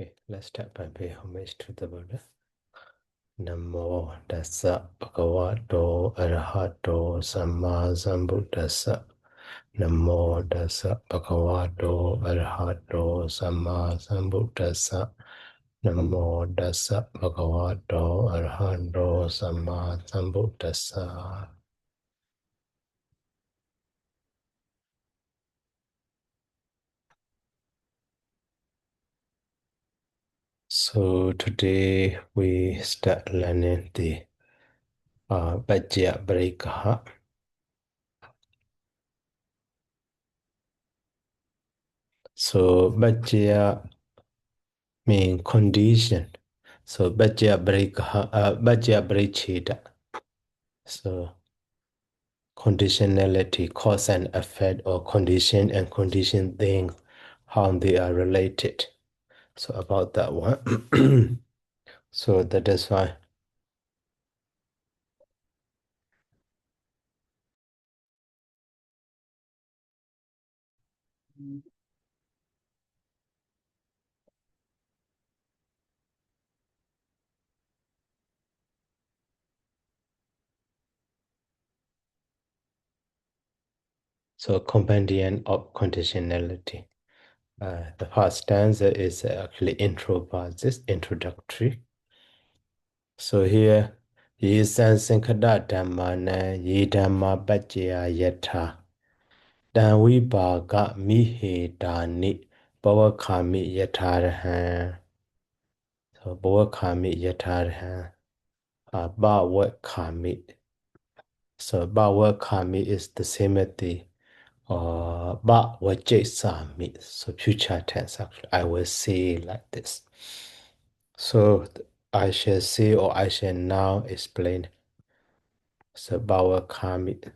Okay, let's start by paying homage to the Buddha. Namo Tassa Bhagavato Arahato Samma Sambuddhassa. Namo Tassa Bhagavato Arahato Samma Sambuddhassa. Namo Tassa Bhagavato Arahato Samma Sambuddhassa. So today we start learning the Paccayaparicchedo. So Paccaya mean condition. So Paccayaparicchedo. So conditionality, cause and effect, or condition and condition things, how they are related. So about that one. So that is why. So compendium of conditionality. The first stanza is actually intro part, this introductory. So here, ye sansankada dhammana ye dhamma paccaya yatha danvi bhaga mihe dani bhavakami yatharahan. So bhavakami yatharahan. Bhavakami. So bhavakami is the same as the bhavajasami. So future tense actually. I will say like this. So I shall say or I shall now explain. So bhavakami.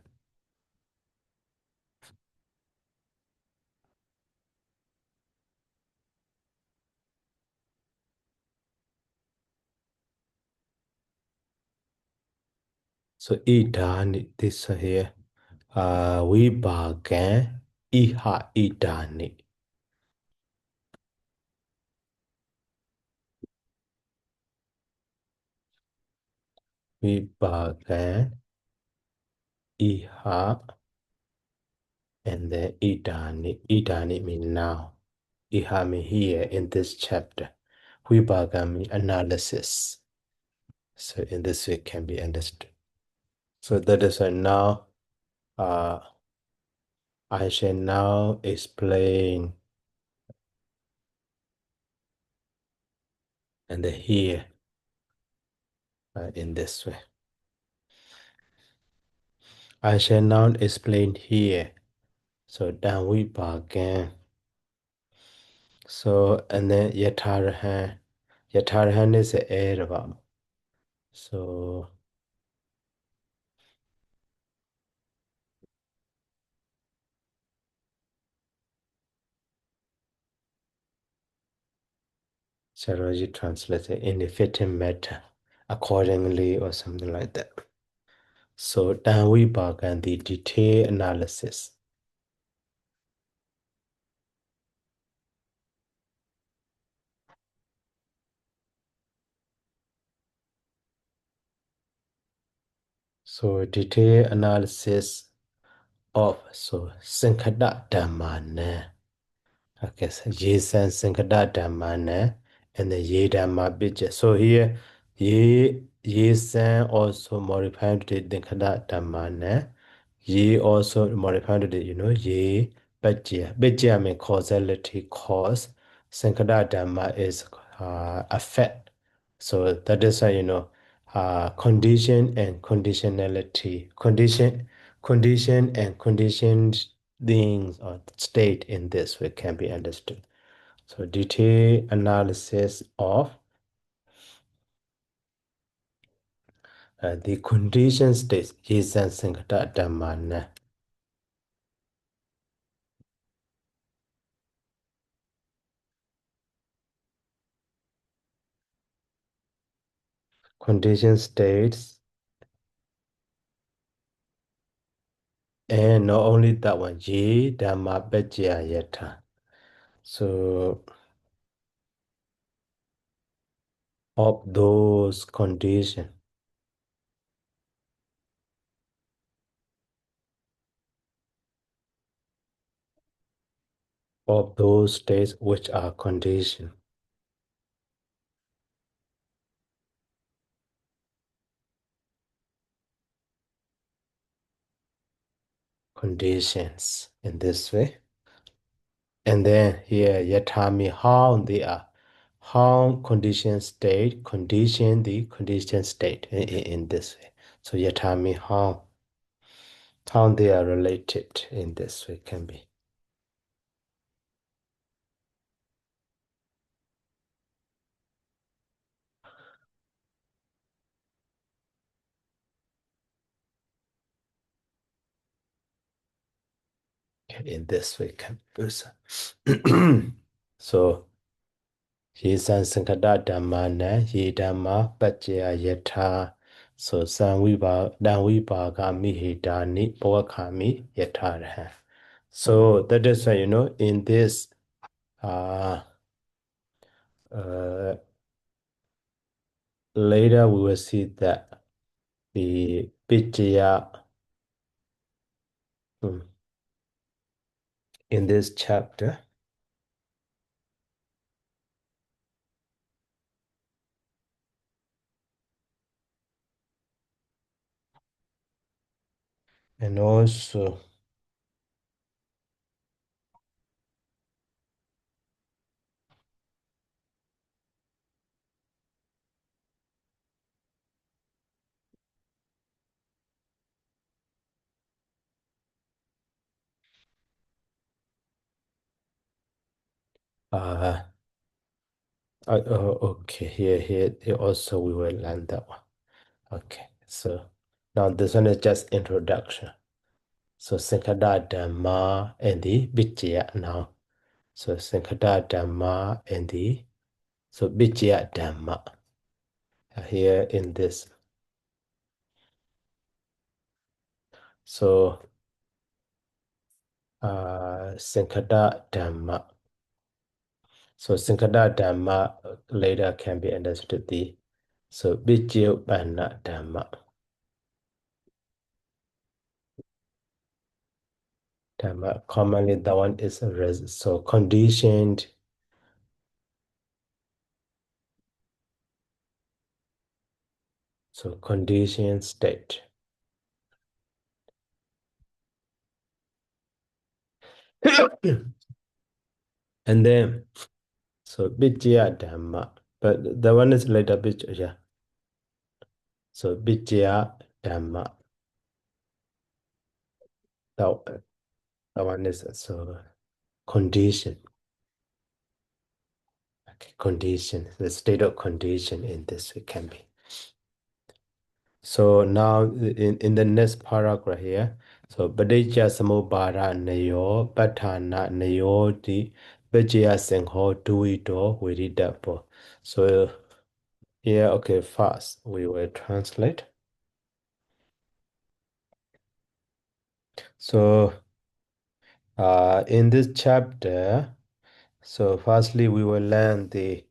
So idani, this here. Vibhagan iha idani. Vibhagan iha and then idani. Idani mean now. Iha mean here in this chapter. Vibhagan mean analysis. So in this way can be understood. So that is why now I shall now explain and here in this way. I shall now explain here. So dan vibhagan. So, and then Yatarahan. Yatarahan is the Erva. So, Saroji translated in the fitting matter accordingly or something like that. So, Dan Vibhagan, the detailed analysis. So, detailed analysis of Sankada Dhammana. Okay, so Yesan Sankada Dhammana and the Ye Dhamma Bija. So here, Yesan also modified to the Sankada Dhammana. Ye also modified to the, Ye Bajya. Bajya means causality, cause. Sankada Dhamma is effect. So that is why, condition and conditionality. Condition and conditioned things or state in this way can be understood. So detailed analysis of the condition states is and Sankata Dhammana. Condition states, and not only that one, Ye, Dhamma, Pacaya, Yatha. So, of those conditions, of those states which are conditioned. Conditions in this way. And then here, yatami, how they are. How condition the condition state in this way. So yatami, how they are related in this way can be. In this way can be. So Yesan Sankada Dhammana, Ye Dhamma, Paccaya Yatha. So Sanvipa, Danvipaga Mihidani, Pawakami Yatha. So that is why, in this uh, uh, later we will see that the Paccaya in this chapter. And also uh, okay, here also we will learn that one. Okay, so now this one is just introduction. So Sankada Dhamma and the Vicchaya now. So Sankada Dhamma and the Vicchaya Dhamma here in this. So Sankada Dhamma. So Sankada Dhamma later can be understood the Vicchaya Dhamma. Dhamma commonly that one is so conditioned. So conditioned state. And then so Vicchaya Dhamma. But the one is later Vicchaya. So Vicchaya Dhamma. That one is so condition. Okay, condition. The state of condition in this it can be. So now in the next paragraph here, so Paṭiccasamuppādanayo Paṭṭhana di Paccayasaṅgaho duito viridappo. So here, okay, first we will translate. So in this chapter, so firstly we will learn the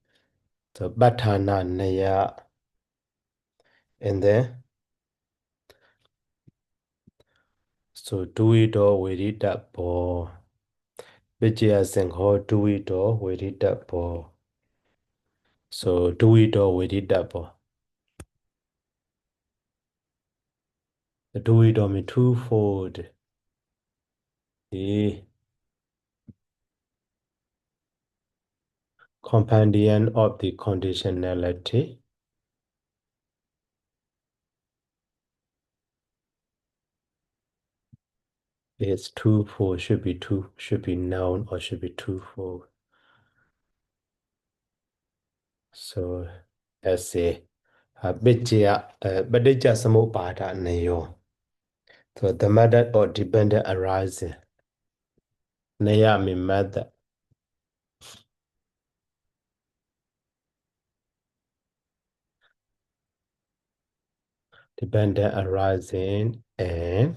Paṭṭhana Naya, and then so duito viridappo. Paccayasaṅgaho duito viridappo. So duito viridappo. The duito means twofold. The companion of the conditionality is twofold, should be known or should be twofold. So as a Paṭiccasamuppādanayo. So the method or dependent arising. Naya means method. Dependent arising and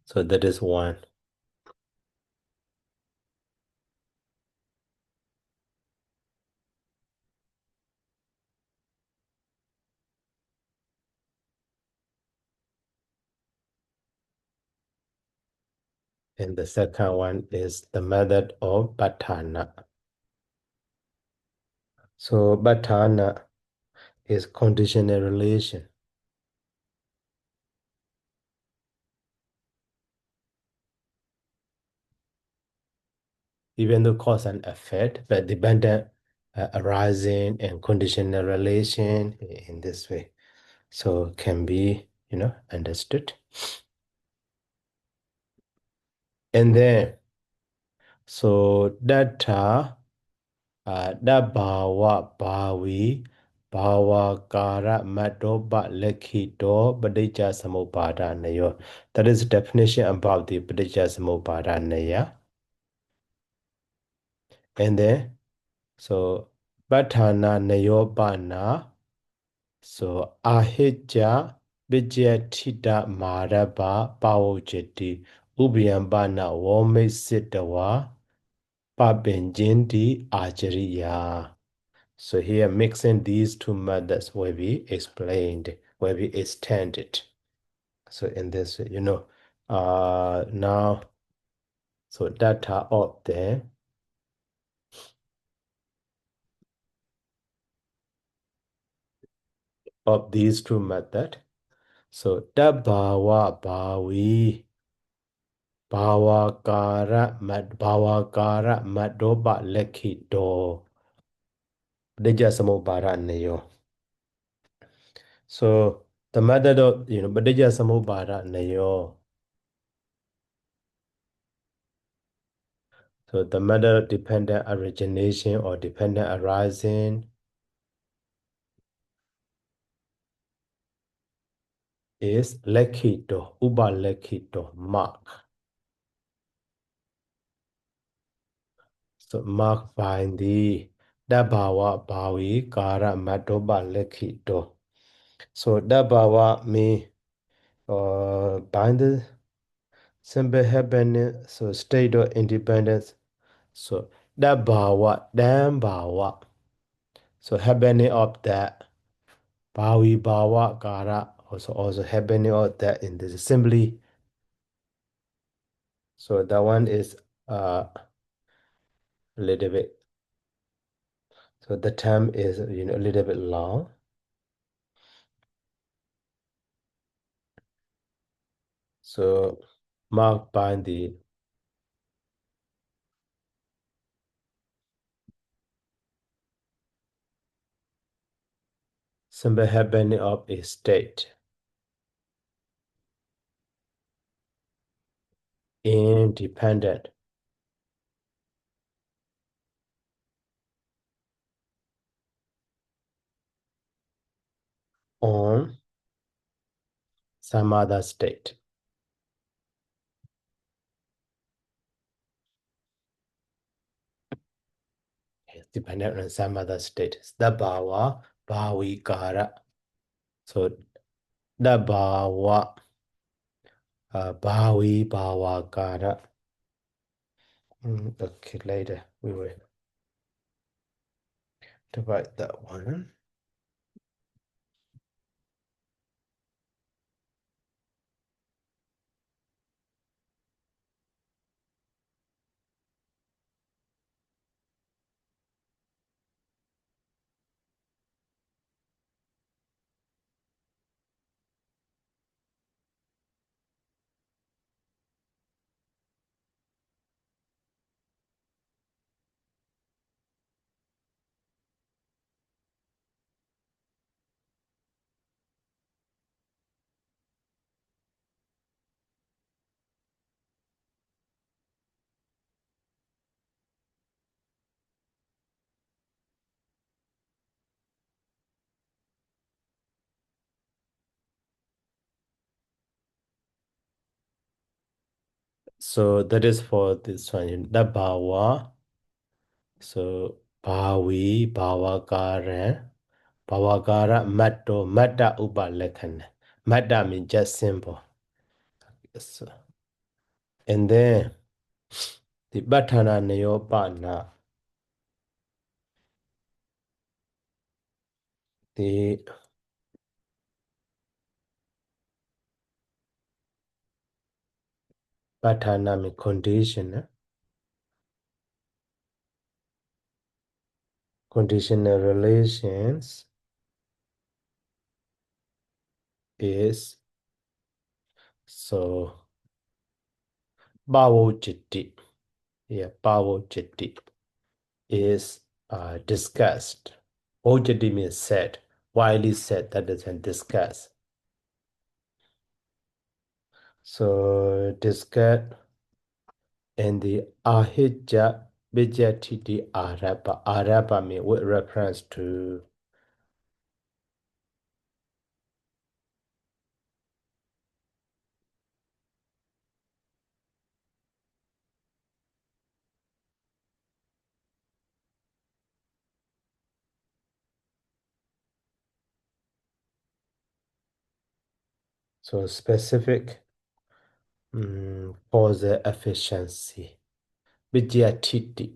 so that is one. And the second one is the method of Patana. So Patana is conditional relation. Even though cause and effect, but dependent arising and conditional relation in this way. So can be, understood. And then, so data, dabbawa bawi, bawa kara matoba lekhito Paṭiccasamuppādanayo. That is the definition about the Paṭiccasamuppadanayo. And then, so Patthana Nayopana, so Ahijja Vijayatthita Marabha Pavojati Ubhiyambana Vomisitawa Papinjinti Ajariya. So here mixing these two methods will be explained, will be extended. So in this, now, so data of the of these two methods. So Dabbawa Bawi Bhavakara Madoba Lekhito Paṭiccasamuppādanayo. So the method of Paṭiccasamuppādanayo. So the method of dependent origination or dependent arising is Lekhito, Uba Lekhito, mark. So marked by the Dabbawa Bhavi Kara Madoba Lekhito. So Dabbawa means by the simple happening, so state of independence. So Dabbawa, damn Bhawa. So happening of that Bhavi Bhava Kara also happening of that in this assembly. So that one is a little bit. So the term is a little bit long. So marked by the simple happening of a state independent on some other state. It's dependent on some other state. The bhava, bhavikara. So the bhava, bhavi, bhavakara. Okay, later we will divide that one. So that is for this one. The bhava. So bhavi, bhavakara, bhavakara, matto, matta upalekhana. Matta means just simple. So, and then the Patthana Nayopana, the Patana means condition. Conditional relations is so bhavojiti. Yeah, bhavojiti is discussed. Bhavojiti means said, widely said, that is discussed. So discussed in the ahijja vijatiti arabha. Arabha means with reference to so specific cause efficiency. Vijatiti.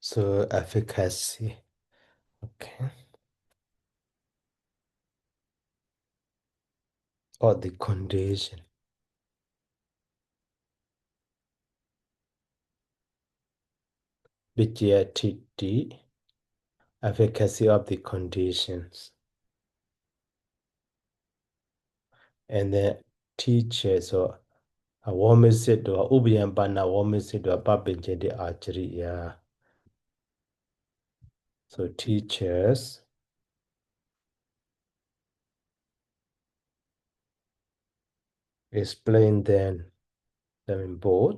So efficacy. Okay. Or the condition. Vijatiti. Efficacy of the conditions. And then teachers or a woman said or Ubian Bana woman said or Babinjedi archery. Yeah. So teachers explain them in both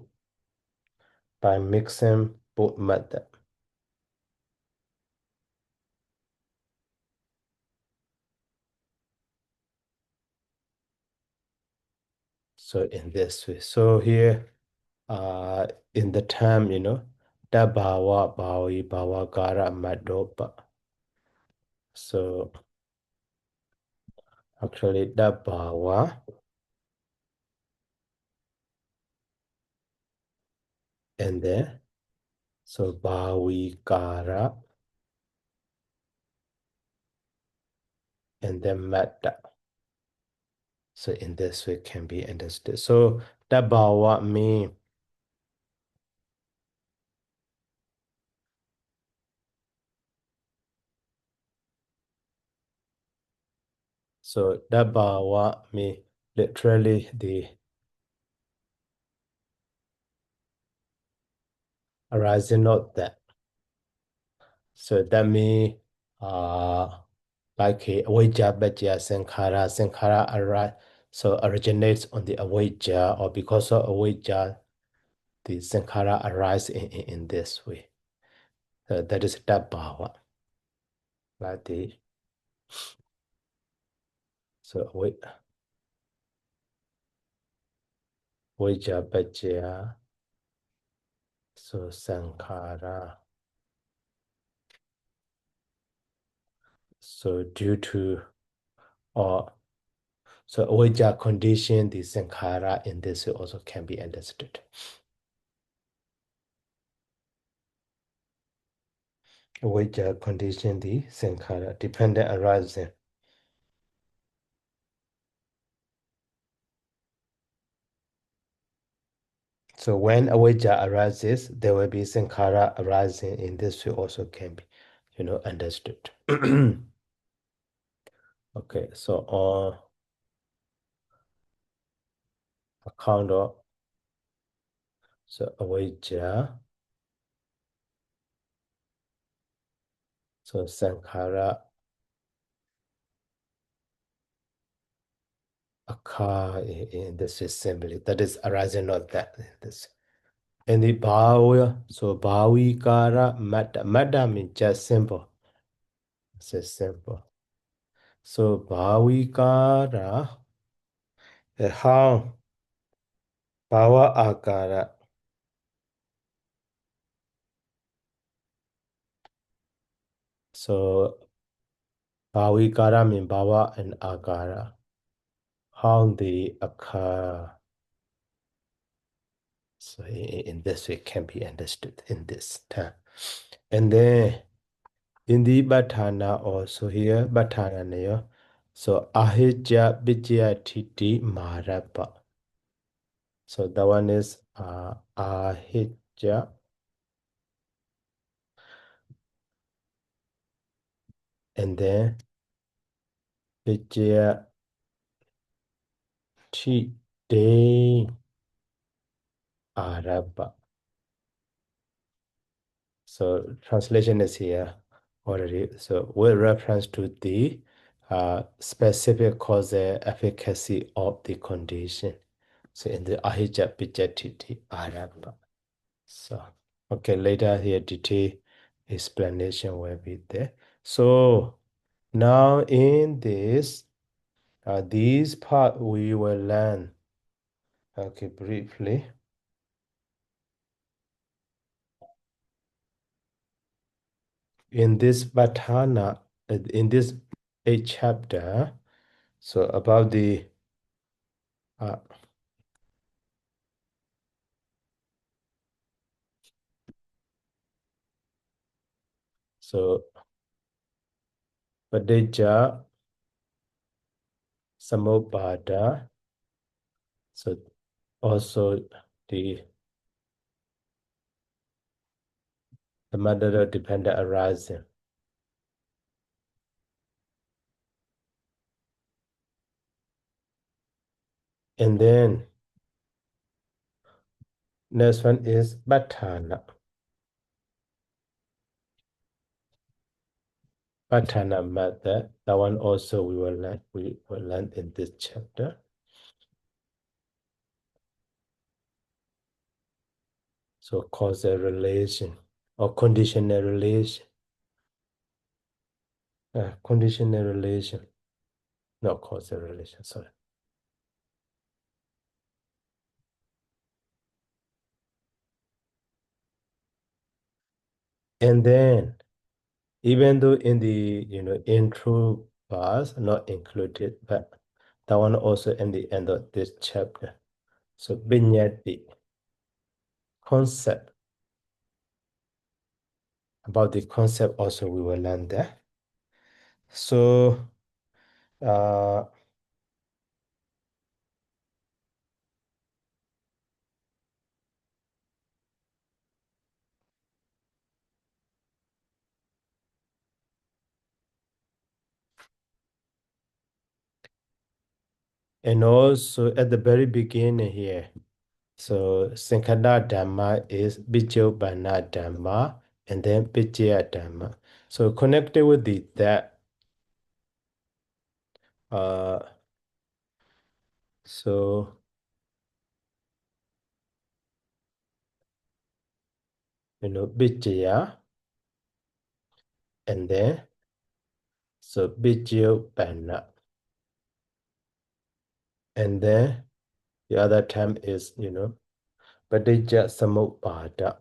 by mixing both method. So in this way. So here in the term, Dabawa Bawi Bawagara Madopa. So actually Dabawa and then so Bawi Kara and then Metta. So in this way can be understood. So Dabawa mean so Dabawa mean literally the arising of that. So that means like a avijja bhajya sankhara. Sankhara arise so originates on the avijja, or because of avijja, the sankhara arise in this way. So that is dabhava. Like the so avijja bhajya so sankhara. So due to or so avijja condition the sankhara in this way also can be understood. Avijja condition the sankhara dependent arising. So when avijja arises, there will be sankhara arising in this way also can be, understood. Okay, so on account of so avijja, so sankhara occur in this assembly. That is arising of that. This. And the bhava, so bhavikara matta. Matta means just simple. It's just simple. So bhavikara, how bhava akara. So bhavikara means bhava and akara. How they occur. So in this way can be understood in this term. And then in the Bhatthana also here, Bhatthana nayo. So ahijja vijaya titi marapa. So that one is ahijja. And then vijaya titi arapa. So translation is here already. So with reference to the specific causal efficacy of the condition. So in the ahijja pijatiti arapa. So okay, later here detail explanation will be there. So now in this part we will learn okay briefly. In this Bhatthana, in this 8th chapter, so about the so Paṭicca Samuppada, so also the matter dependent arising. And then next one is Bhatthana. Bhatthana method. That one also we will learn in this chapter. So causal relation or conditional relation. Conditional relation. No causal relation, sorry. And then even though in the intro bars not included, but that one also in the end of this chapter. So vignette concept. About the concept also we will learn there. So and also at the very beginning here, so Sankhada Dhamma is Bijobana Dhamma and then Vijaya Dhamma. So connected with that, so Vijaya and then so Bijobana. And then the other term is, Paṭiccasamuppada.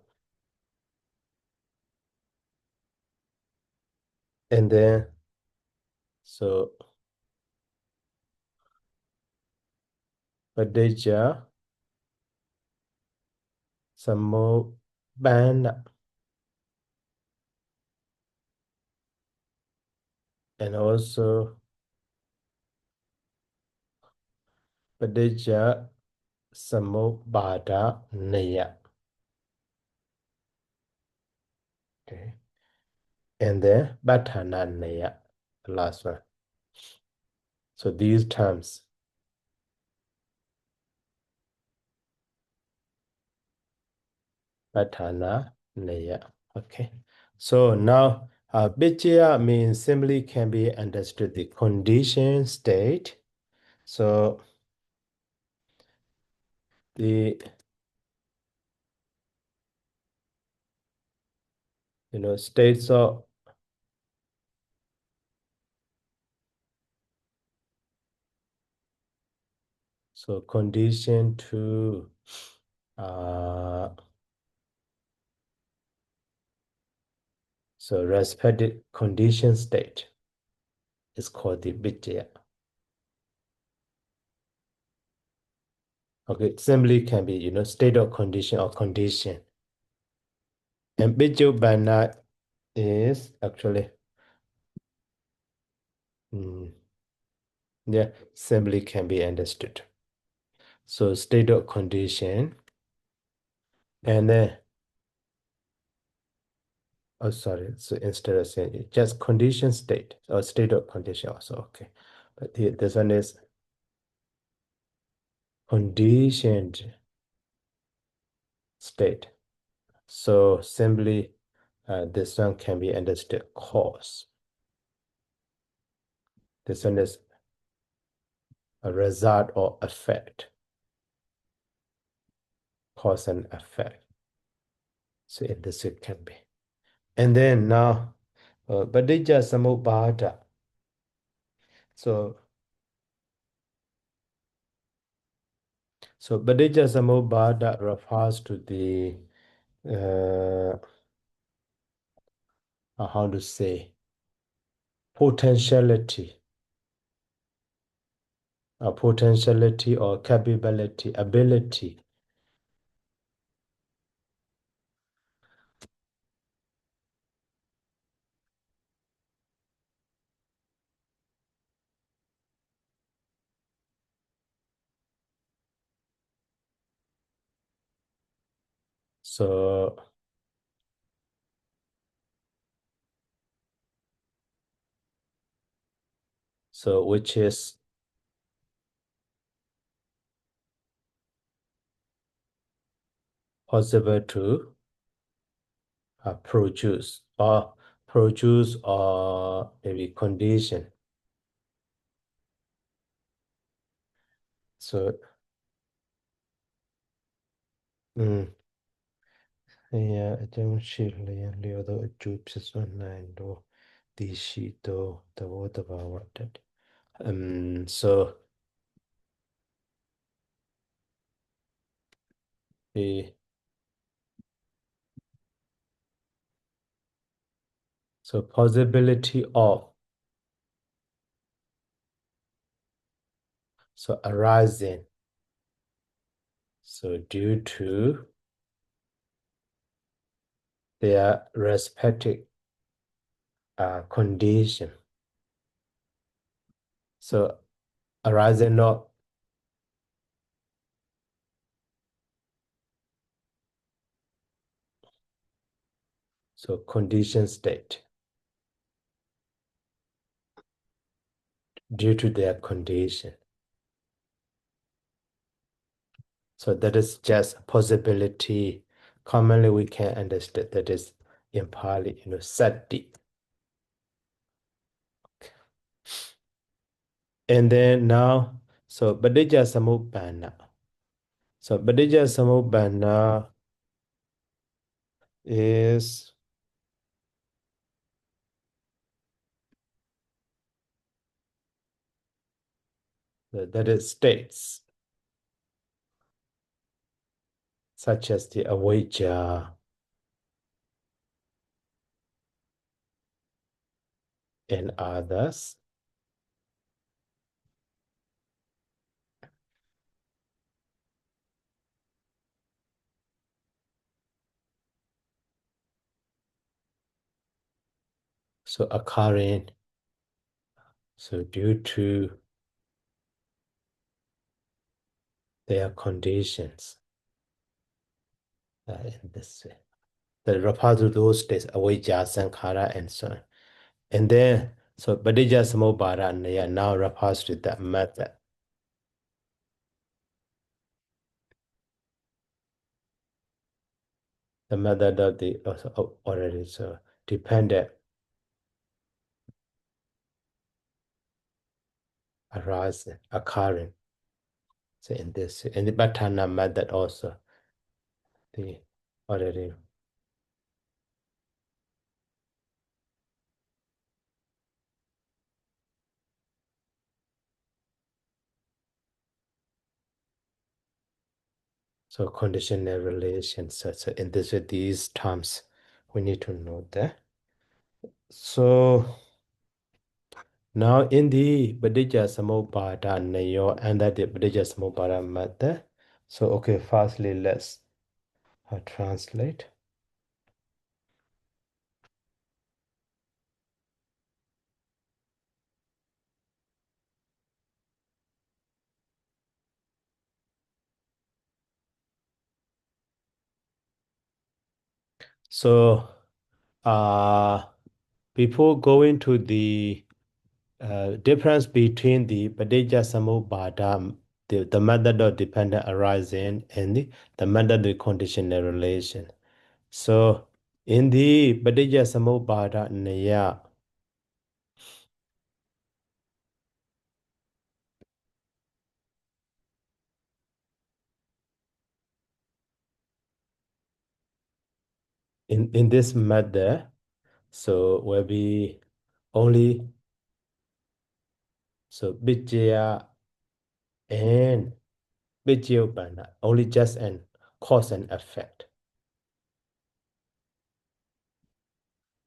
And then, so Paṭiccasamuppāna. And also Paṭiccasamuppādanayo. Okay. And then Bhatthana, the last one. So these terms, Bhatthana. Okay. So now Vijaya means simply can be understood the condition state. So the states of condition to respected condition state is called the Vijaya. Okay, simply can be, state of condition or condition. And Vijayabhana is actually, yeah, simply can be understood. So state of condition, and then, oh, sorry, so instead of saying just condition state or state of condition also, okay. But this one is conditioned state. So simply, this one can be understood cause. This one is a result or effect. Cause and effect. So in this it can be. And then now, Paṭiccasamuppādanayo. So Paṭiccasamuppādanayo refers to the how to say, potentiality or capability, ability. So which is possible to produce or maybe condition. So yeah, I don't surely and the other troops is 1 9 do the sheet do the water about that. So the possibility of arising due to their respective condition. So arising not condition state due to their condition. So that is just possibility. Commonly we can understand that is in Pali, sati. And then now, Paṭiccasamuppāna. So Paṭiccasamuppāna is that is states such as the avijja and others. So occurring, due to their conditions in this way. The refer to those states, avijja, sankhara, and so on. And then, Paṭiccasamuppādanayo now refers to that method. The method of the already dependent arising, occurring. So in the Patthana method also, the already So conditional relations. So in this with these terms, we need to know that. So now in the Paṭiccasamuppādanayo and that the Paṭiccasamuppada method. So okay, firstly let's translate. So before going to the difference between the Paṭiccasamuppada, the method of dependent arising, and the method of conditional relation. So in the Paṭiccasamuppādanayo, in this method, so will be only so Vijaya and Vijayopana, only just an cause and effect.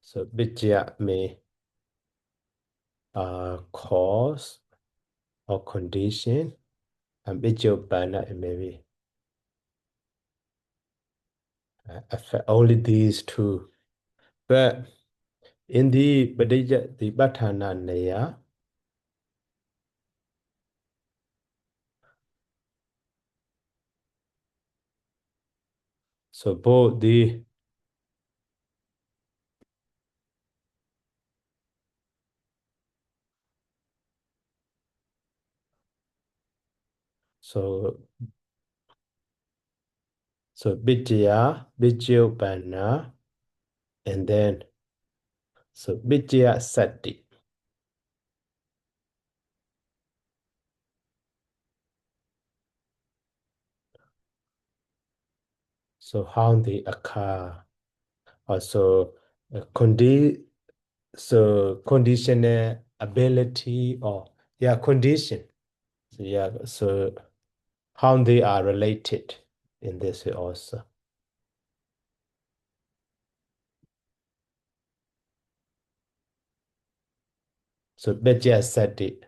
So Vijaya may cause or condition, and Vijayopana it may be affect only these two. But in the Paṭiccasamuppada, so both the so Vijaya, Vijayopana, and then so Vijaya Sati. So how they occur. Also conditional ability or condition. So so how they are related in this way also. So Vijaya Sati.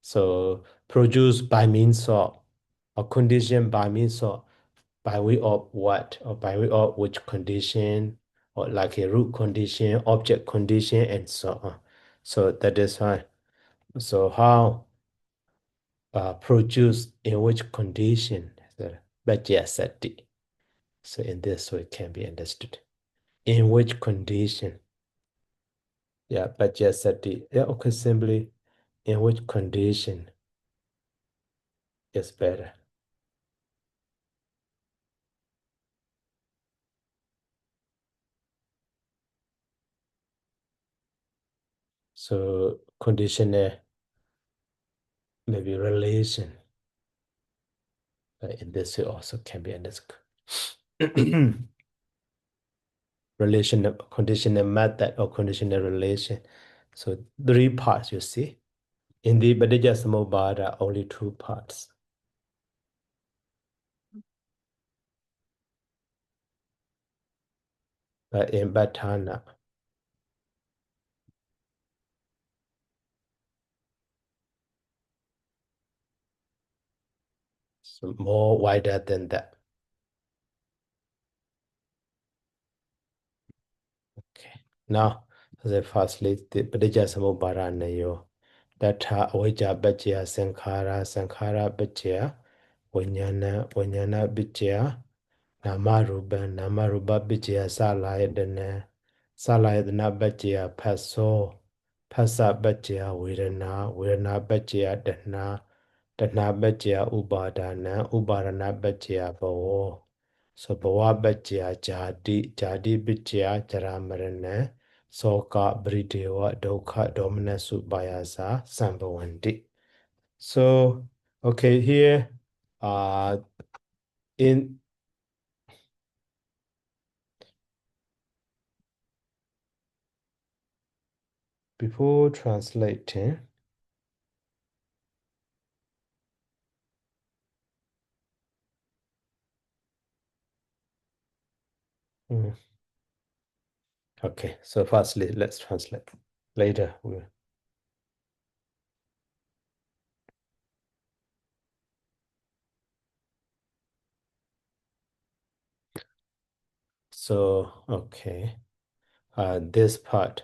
So produced by means of or conditioned by means of by way of what or by way of which condition or like a root condition, object condition, and so on. So that is why. So how produced in which condition the Vajjasati. So in this way it can be understood. In which condition? Yeah, Vajjasati. Yeah, okay, simply in which condition is better. So conditional maybe relation in this way also can be understood. Relational, conditional method or conditional relation. So three parts you see. In the Paṭiccasamuppāda, only two parts. But in Bhatana, so more wider than that. Okay. Now, firstly, the Paṭiccasamuppādanayo. Tatha avijja paccaya sankhara, sankhara paccaya vijnana, vijnana paccaya namarupa, namarupa paccaya salayatana, salayatana paccaya phaso, phasa paccaya vedana, vedana paccaya tanha, tanha paccaya upadana, upadana paccaya bhava. So bhava paccaya jati, jati paccaya jaramarana, soka bridewa dokha domanasu bayasa sambhavanti. So okay, here in before translating, Mm. Okay, so firstly, let's translate. Later, we'll. So, okay, this part.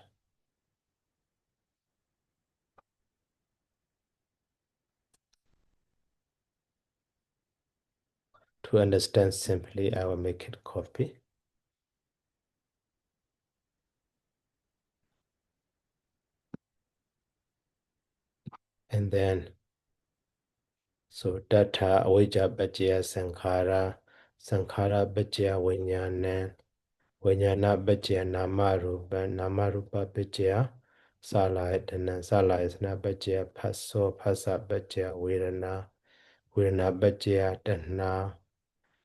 To understand simply, I will make it copy. And then, so data avijja paccaya sankhara, sankhara paccaya vijnana, vijnana paccaya namarupa, namarupa paccaya salayatana, salayatana paccaya phaso, phasa paccaya vedana, vedana paccaya tanha,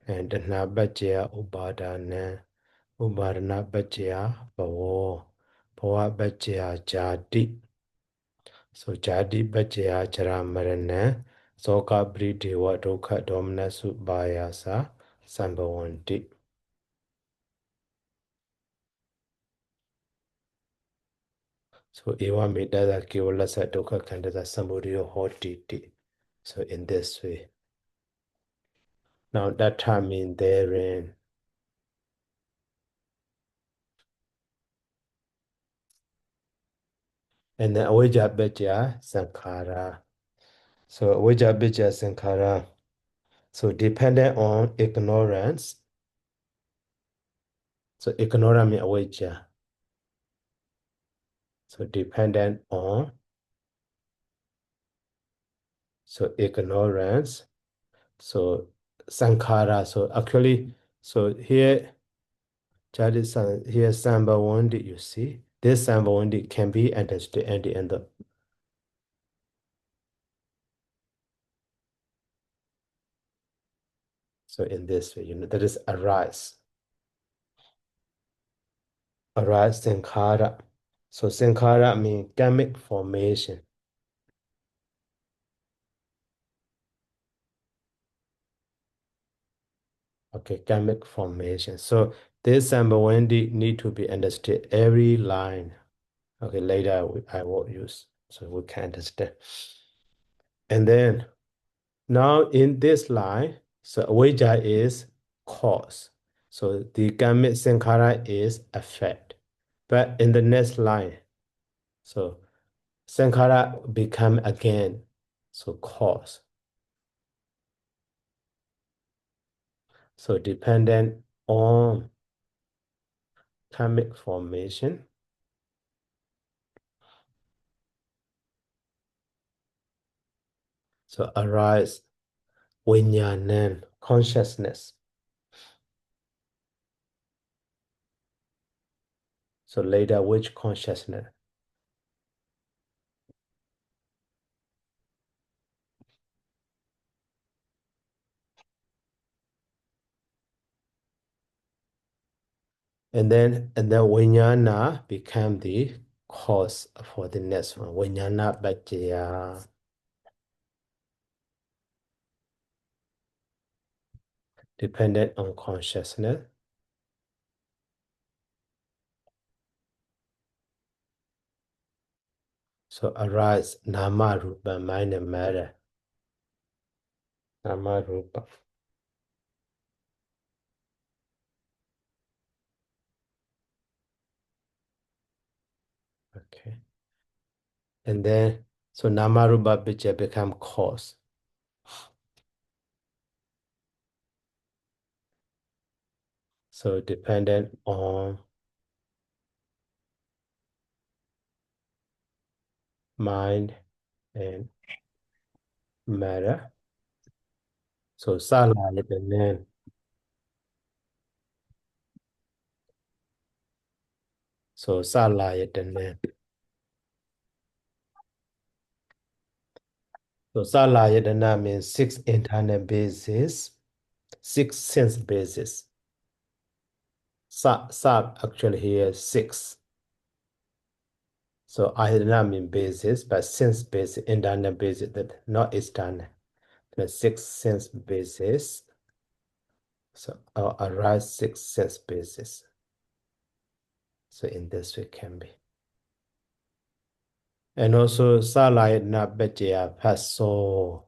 and tanha paccaya upadana, upadana paccaya bhavo, bhava paccaya jati. So jati paccaya jaramarana, soka bridewa dukha domnasu bayasa sambhavanti. So eva medada kevalasa dukha khandasa samudaya hotiti. So in this way. Now that time in therein. And then avijja paccaya sankhara. So avijja paccaya sankhara. So dependent on ignorance. So ignorance means avijja. So dependent on, so ignorance. So sankhara. So actually, so here, here sambhavandi, you see, this sambhavandi can be understood at the end of. So in this way, that is arise. Arise sankhara. So sankhara means karmic formation. Okay, karmic formation. So this sambhavandi need to be understood every line. Okay, later I will use so we can understand. And then now in this line, so avijja is cause. So the karmic sankhara is effect. But in the next line, so sankhara become again, so cause. So dependent on karmic formation. So arise vijnana, consciousness. So later, which consciousness? And then vijnana became the cause for the next one. Vijnana paccaya. Dependent on consciousness. So arise nama rupa, mind and matter. Nama rupa. Okay. And then, so nama rupa paccaya become cause. So dependent on mind and matter. So salayatana. So salayatana. So salayatana means 6 internal bases, 6 sense bases. Sa actually here is 6. So ayatana means basis, but sense basis, internal basis, that not external. The 6 sense bases. So arise 6 sense bases. So in this way can be. And also salayana bhajya paso.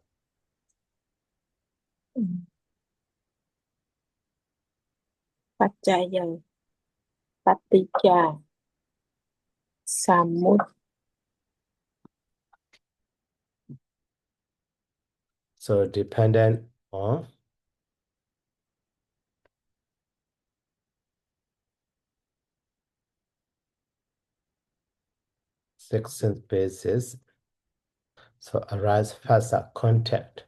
Paccaya Paṭiccasamuppa So dependent on section basis. So arise phasa contact.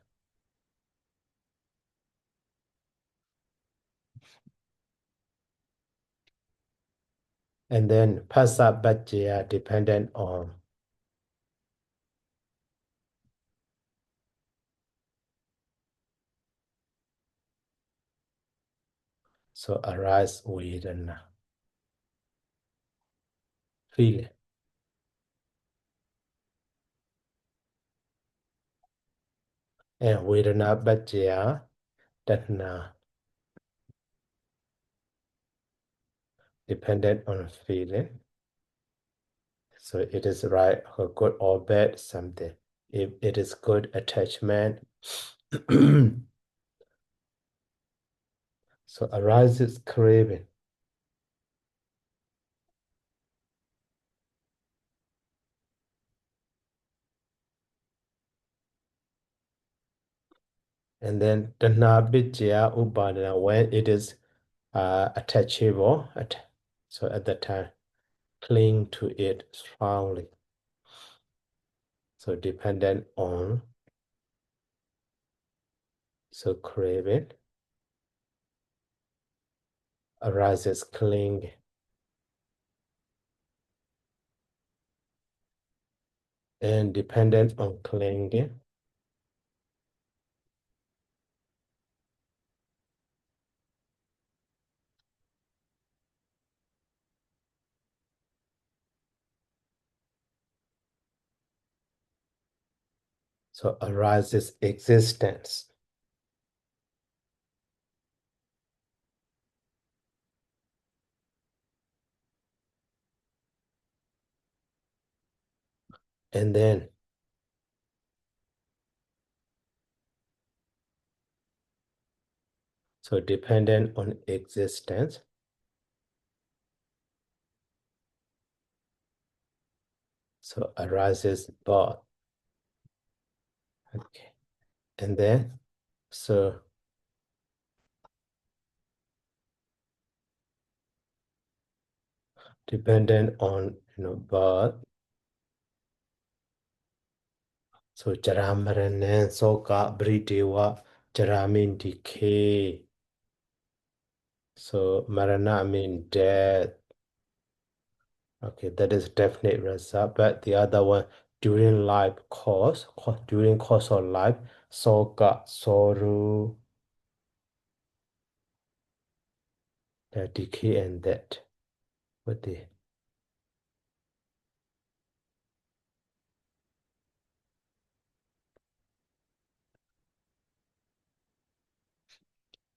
And then phasa bhajya dependent on so arise vedana. Feel it. And vedana bhajya tatna dependent on feeling. So it is right or good or bad something. If it is good attachment, so arises craving. And then Dhanabhijaya Upadana, when it is attachable, so at that time, cling to it strongly. So dependent on, so craving, arises cling. And dependent on clinging, so arises existence. And then so dependent on existence, so arises birth. Okay. And then so dependent on birth, so Jaramarana, Soka, Bridewa, Jaramin decay. So Marana mean death. Okay, that is definite result. But the other one, during life during course of life, Soka, sorrow, the decay and death. What the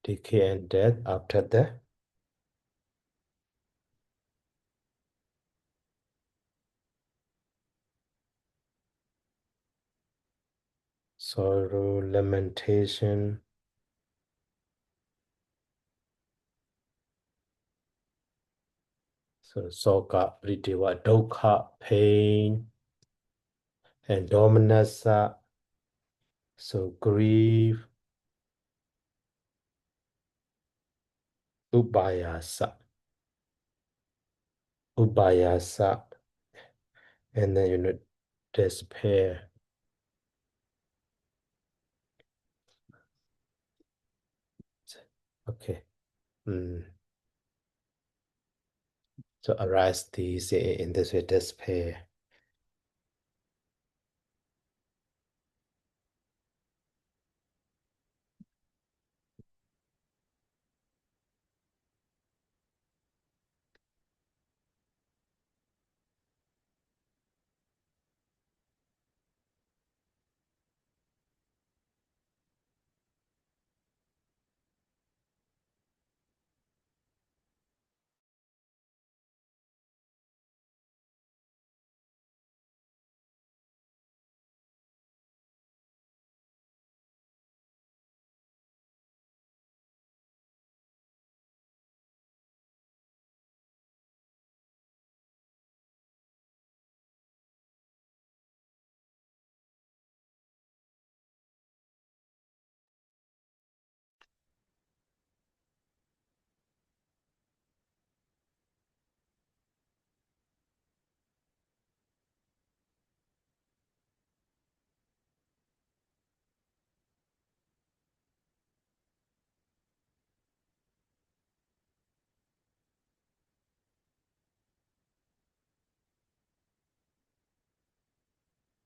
decay and death after the sorrow, lamentation. So soka, pritiva, dukkha, pain, and domanassa, so grief, ubayasa, ubayasa, and then despair. Okay. So arise these in this way, despair.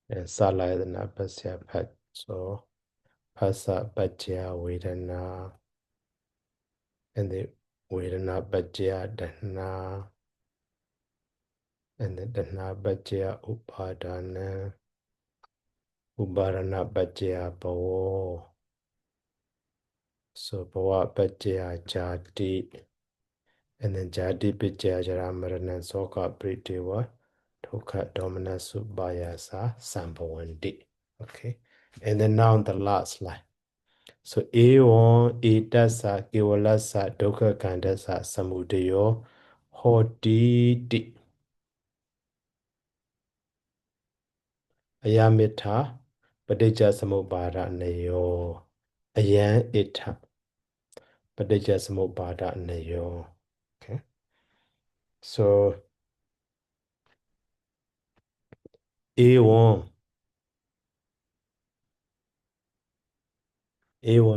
and Salayana Pasya Pat. So Pasa Pajya Vedana and the Vedana Pajya Dana and the Dana Pajya Upadana Ubarana Pajya Bhavo. So Bhava Pajya Jati and then Jati Pajya Jaramarana Soka Pritiwa Toka Domina Subhayasa Sambhavanti. Okay. And then now the last line. So eon etasa kewalasa dukkha kandasa samudayo hoti ti ayamitha paticcasamuppādanayo ayan itha paticcasamuppādanayo. Okay. So eon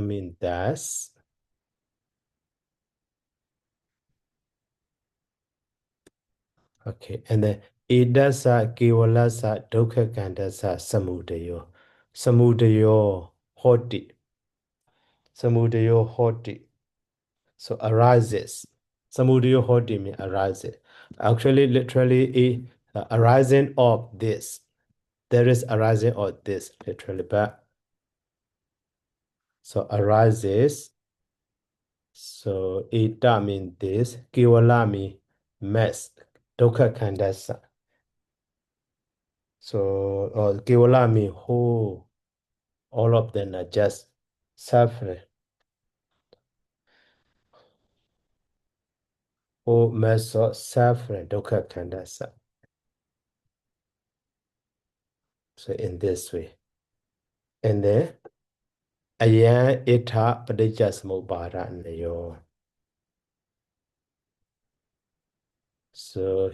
means thus. Okay, and then edasa kewalasa dukkha kandasa samudayo. Samudayo hoti. Samudayo hoti. So arises. Samudaya hoti means arises. Actually, literally, arising of this. There is arising of this, literally, but so arises. So ita means this. Kiwala means mess. Dukkha kandasa. So kiwala means whole. All of them are just suffering. Whole mess of suffering. Dukkha kandasa. So in this way. And then ayan ita paticcasamuppādanayo. So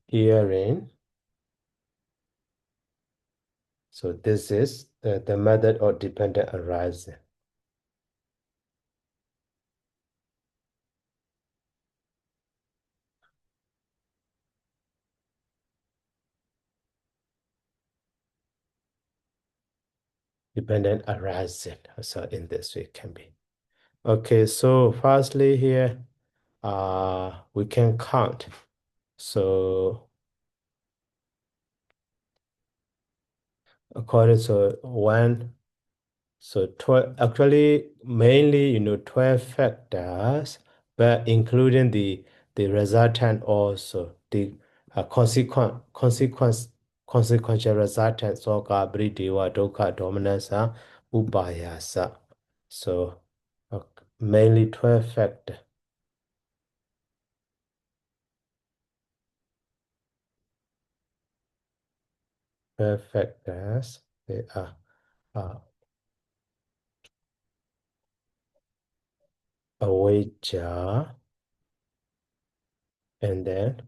herein, so this is the method of dependent arising. Dependent arising. So in this way it can be. Okay, so firstly here, we can count. So according to 1, so 12, actually mainly 12 factors, but including the resultant also, the consequential resultant, soka bridewa dukkha dominansa upayasa. So mainly 12 factors. Factors, they are avijja, and then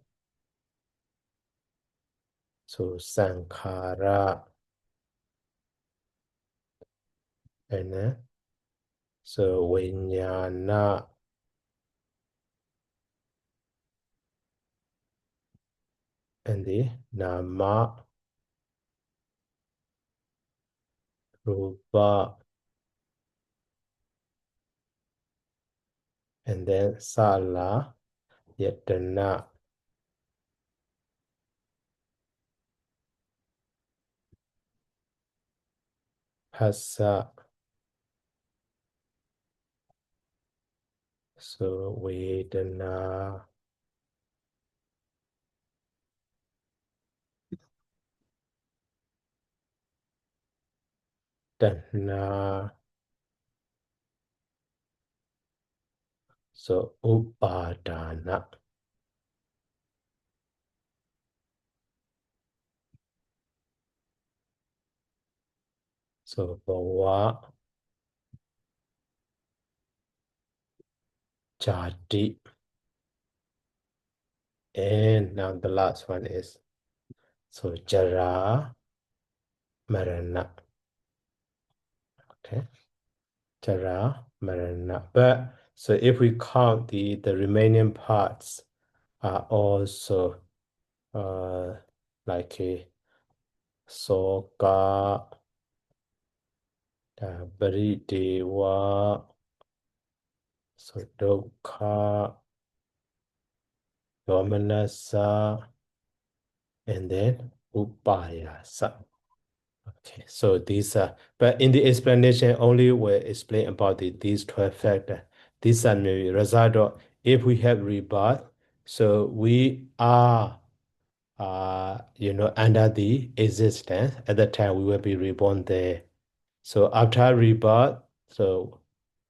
so sankhara, and then so vijnana, and the nama, rupa, and then sala, yatana. Phassa, so vedana, tanha, so upadana. So bhava, jati, and now the last one is so jara, marana. Okay, jara, marana. But so if we count the remaining parts are also like soka, parideva, so dukkha, domanassa, and then upayasa. Okay, so these are, but in the explanation, only will explain about these 12 factors. These are maybe result of if we have rebirth, so we are, under the existence. At that time, we will be reborn there. So after rebirth, so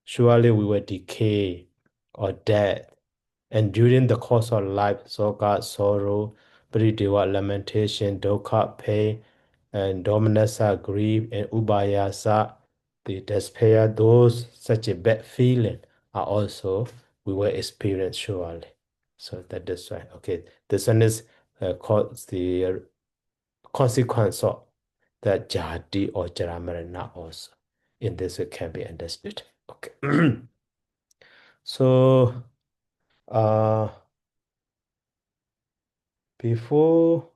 surely we will decay or death. And during the course of life, soka, sorrow, parideva, lamentation, dukkha, pain, and domanassa, grief, and ubayasa, the despair, those such a bad feeling are also we will experience surely. So that is why. Okay, this one is called the consequence of the jati or jaramarana also. In this way can be understood. Okay. So uh before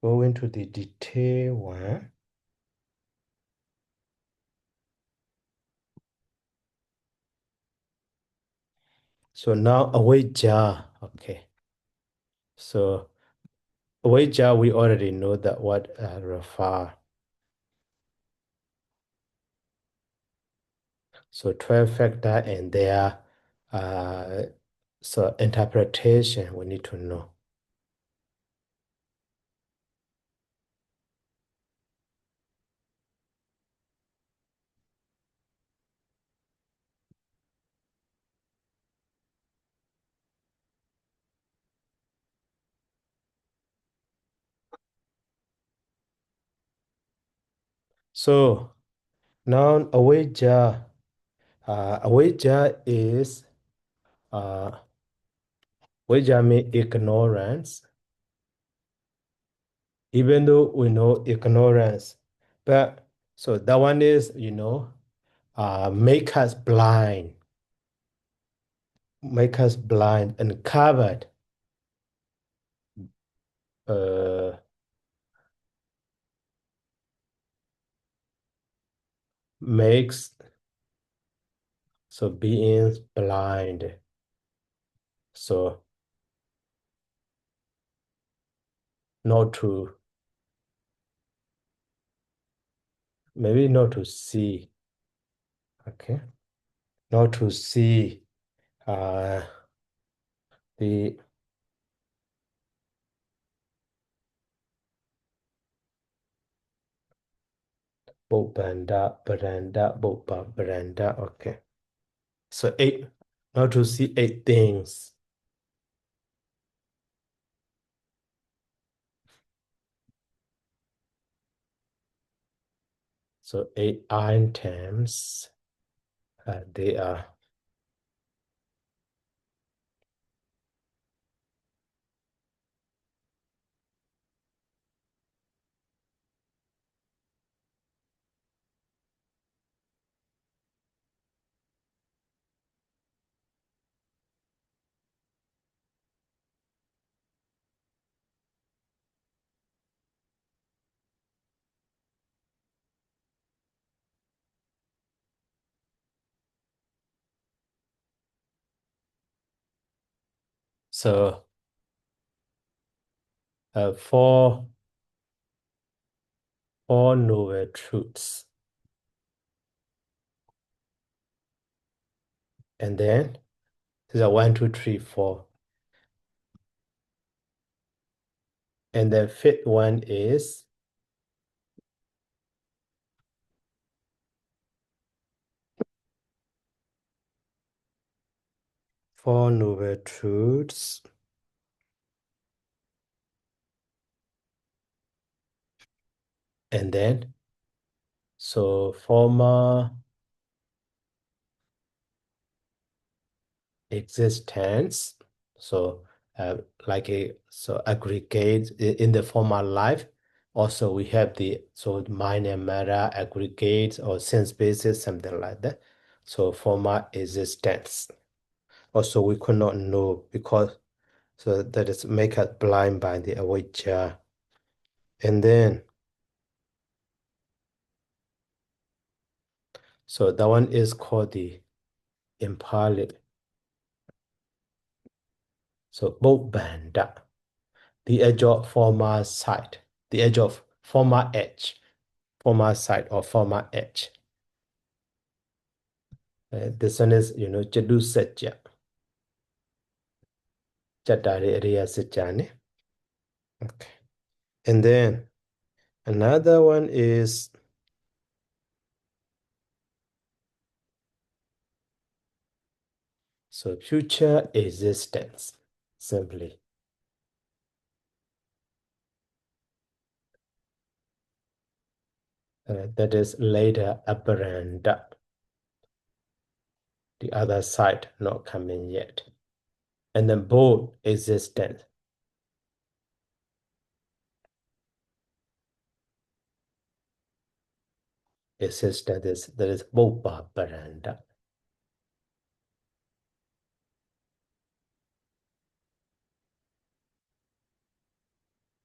going to the detail one, so now awayja. Okay. So awayja, we already know that what refer. So 12 factor and their so interpretation we need to know. So now awayja, awayja is awayja means ignorance. Even though we know ignorance, but so that one is make us blind, and covered, uh, makes so beings blind. So not to, maybe not to see, okay, not to see uh, the Bobanda, okay. So eight, not to see eight things. So eight items, they are so four noble truths. And then these are 1, 2, 3, 4. And the fifth one is four noble truths. And then so former existence. So like a so aggregate in the former life. Also we have the so mind and matter aggregates or sense basis, something like that. So former existence. Also, we could not know because so that is make us blind by the avijja. And then, so that one is called the impaled. So Bobanda, the edge of former side, the edge of former edge, former side or former edge. This one is, Jadu Setja. Jadari area Setjani. Okay. And then another one is so future existence, simply. That is later apparent. The other side not coming yet. And then both existence. Existence is that is both apparent.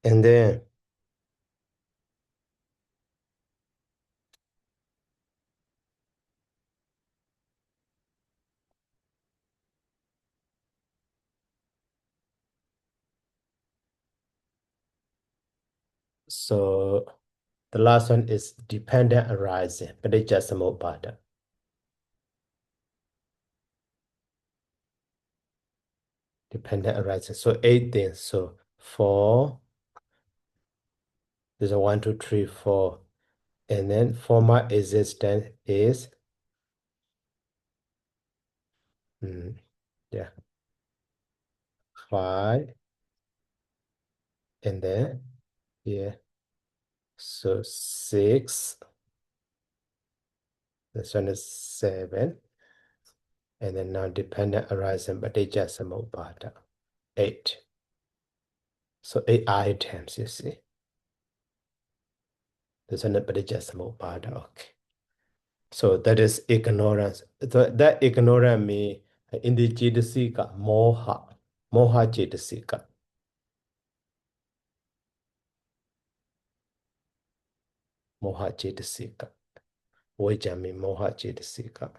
And then so the last one is dependent arising, Paṭiccasamuppādanayo. Dependent arising. So 8 things. So 4, there's a 1, 2, 3, 4. And then former existence is yeah, 5. And then yeah, so 6. This one is 7. And then now dependent arising, Paṭiccasamuppādanayo. 8. So 8 items, you see. This one is Paṭiccasamuppādanayo. Okay. So that is ignorance. That ignorance means in the Cetasika, moha, moha Cetasika. Moha Cetasika. Vijja means moha Cetasika.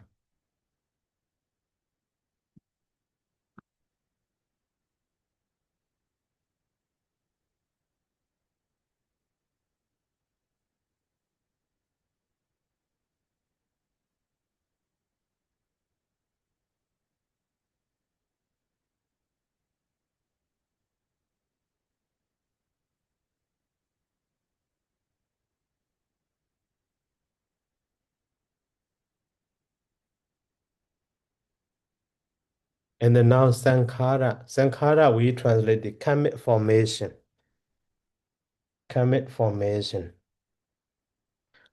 And then now Sankhara. Sankhara, we translate the karmic formation. Karmic formation.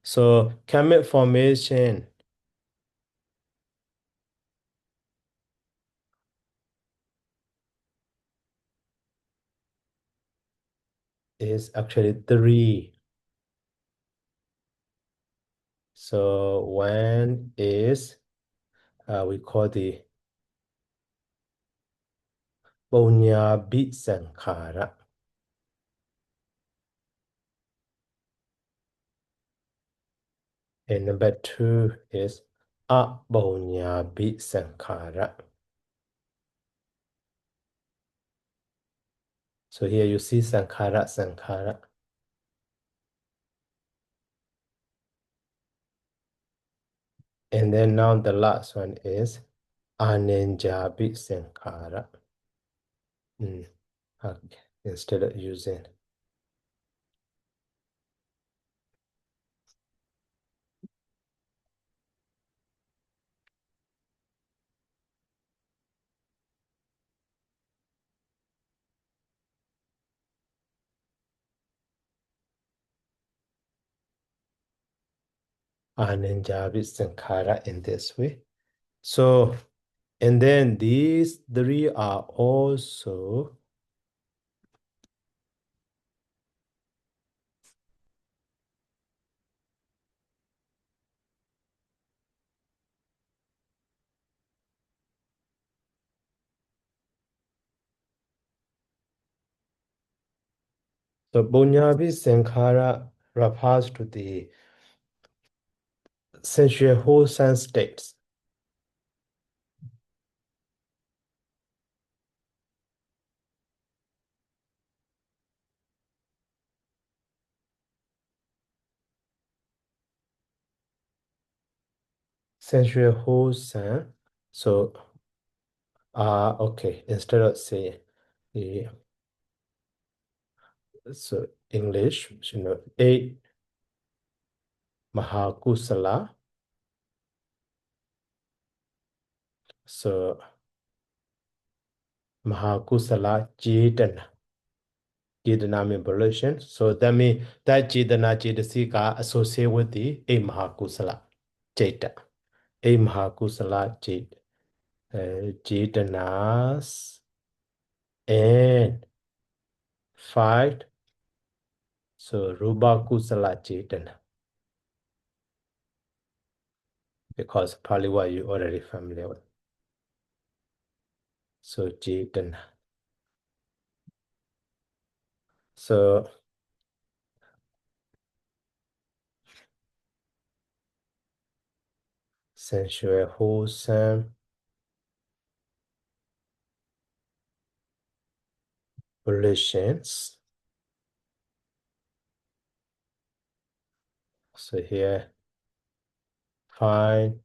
So karmic formation is actually 3. So one is we call the Abhiddhammatthasaṅgaho. And number 2 is Abhiddhammatthasaṅgaho. So here you see Sankhara, Sankhara. And then now the last one is Abhiddhammatthasaṅgaho. Okay, instead of using Abhiddhammatthasaṅgaho in this way. So, and then these 3 are also So Bunyabi Sankhara refers to the sensual wholesome states. Sensual wholesome. So okay, instead of say the so English, eight Mahakusala. So Mahakusala Jitana. Jitana means volition. So that means that Jitana Jitasika associated with the eight Mahakusala Jita. Eight Mahakusala Jitanas and five. So Rupa Kusala Jitana. Because Pali what you already familiar with. So Jitana. So sensual wholesome volitions. So here find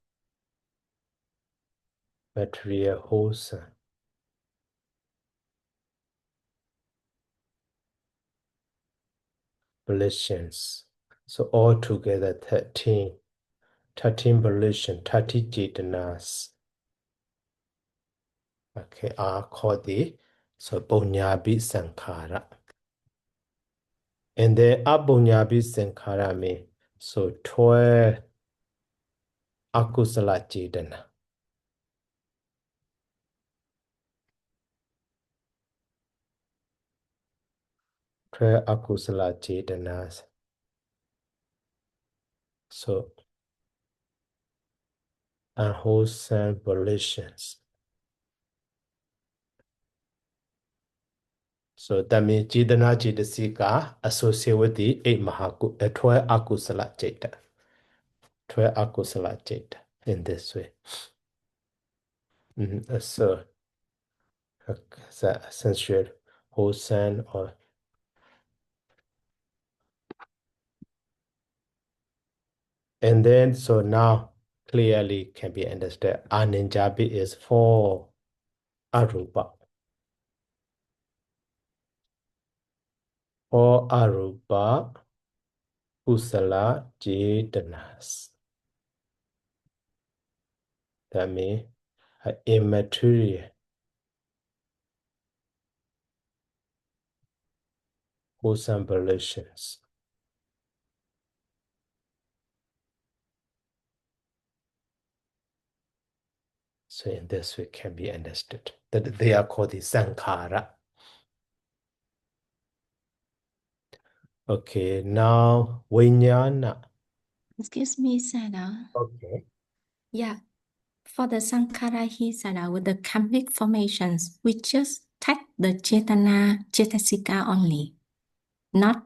material wholesome volitions. So altogether 13 volitions, 30 jetanas. Okay, are called the so Bunyabi Sankhara. And then Abunyabi Sankhara means so 12 akusala jetana. 12 akusala jetanas. So unwholesome volitions. So that means Jidana Jidasika associated with the 12 akusala jeta. 12 akusala jeta in this way. So the sensual wholesome or and then so now clearly can be understood. Aninjabi is for arupa. For arupa kusala jetanas. That means immaterial wholesome volitions. So in this way can be understood that they are called the sankhara. Okay, now vijnana. Excuse me, Sada. Okay. Yeah, for the Sankhara he Sada, with the karmic formations, we just take the Chetana, Chetasika only, not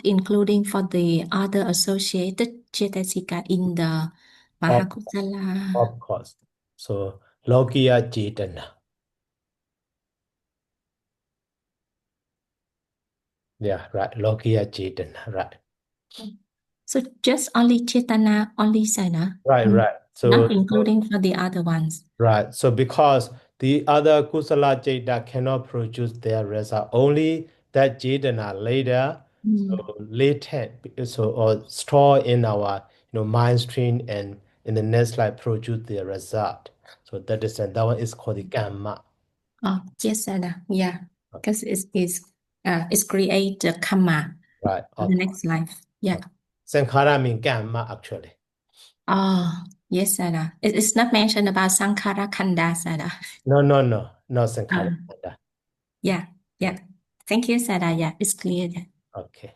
including for the other associated Chetasika in the Of, Mahakusala. of course. So lokiya chetana. Yeah, right. Lokiya chetana, right. So just only Chetana, only Sada, Right, right. not So including for the other ones. right. So because the other kusala jeta cannot produce their result, only that jetana later, so latent, so or store in our mind stream and in the next slide produce the result. So that is and that one is called the gamma. Oh, yes, Sada. Yeah, because it's create the karma Right. in the next life. Yeah. Sankhara means gamma actually. Oh, yes, Sada. It's not mentioned about Sankhara Khanda, Sada. No sankhara. Yeah, yeah. Thank you, Sada. Yeah, it's clear. Yeah. Okay.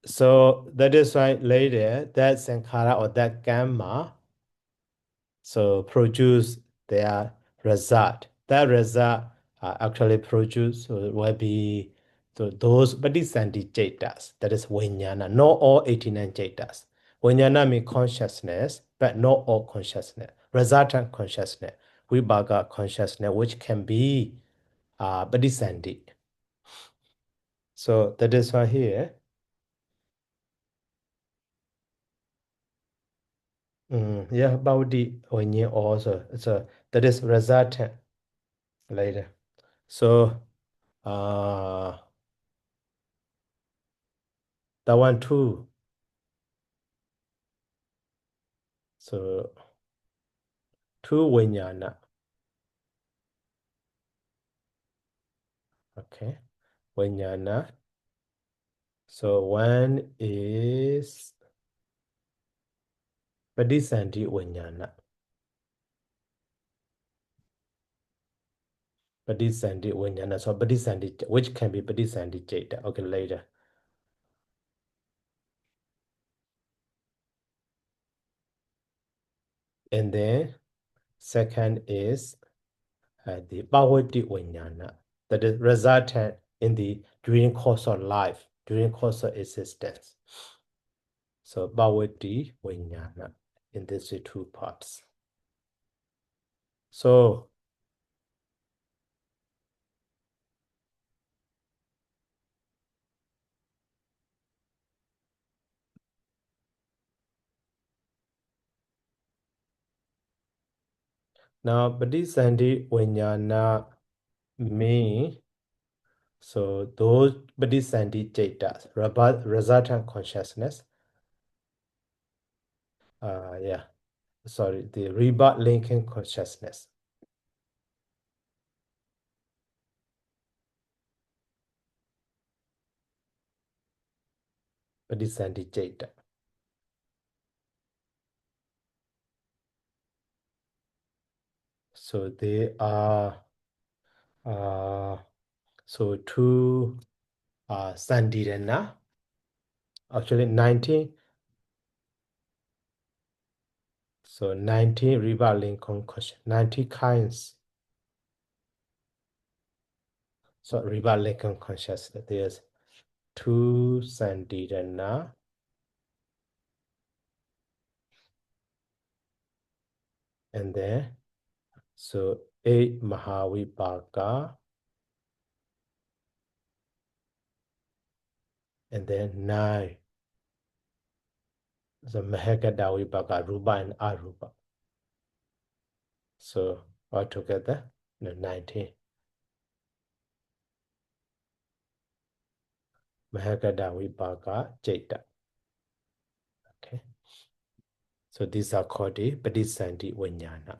So that is why later that sankhara or that gamma so produce their result. That result actually produce will be So those Paṭiccasamuppada Cetas, that is Vijnana, not all 89 Cetas. Vijnana means consciousness, but not all consciousness. Resultant consciousness, Vibhaga consciousness, which can be Paṭiccasamuppada. So that is why here. Yeah, Bhavati Vijnana also. So that is resultant later. So that one too. So two Vijnana. Okay. Vijnana. So one is Paṭiccasamuppada Vijnana. Paṭiccasamuppada Vijnana. So Paṭiccasamuppada, which can be Paṭiccasamuppada Ceta. Okay, later. And then second is the Bhavati Vijnana. That is resultant in the during course of life, during course of existence. So Bhavati Vijnana in these two parts. So now Paṭiccasamuppada Vijnana mean, so those Paṭiccasamuppada Cetas, resultant consciousness. Yeah, sorry, the rebirth linking consciousness. Paṭiccasamuppada Ceta. So they are so two Sandirana, actually 19. So 19 rebirth linking consciousness, 90 kinds. So rebirth linking consciousness, there's two Sandirana. And then, so 8 Mahavipaka, and then 9. So Mahagada Vipaka, Rupa and Arupa. So altogether, 19. Mahagada Vipaka Ceta. Okay. So these are called the Paṭiccasamuppada Vijnana.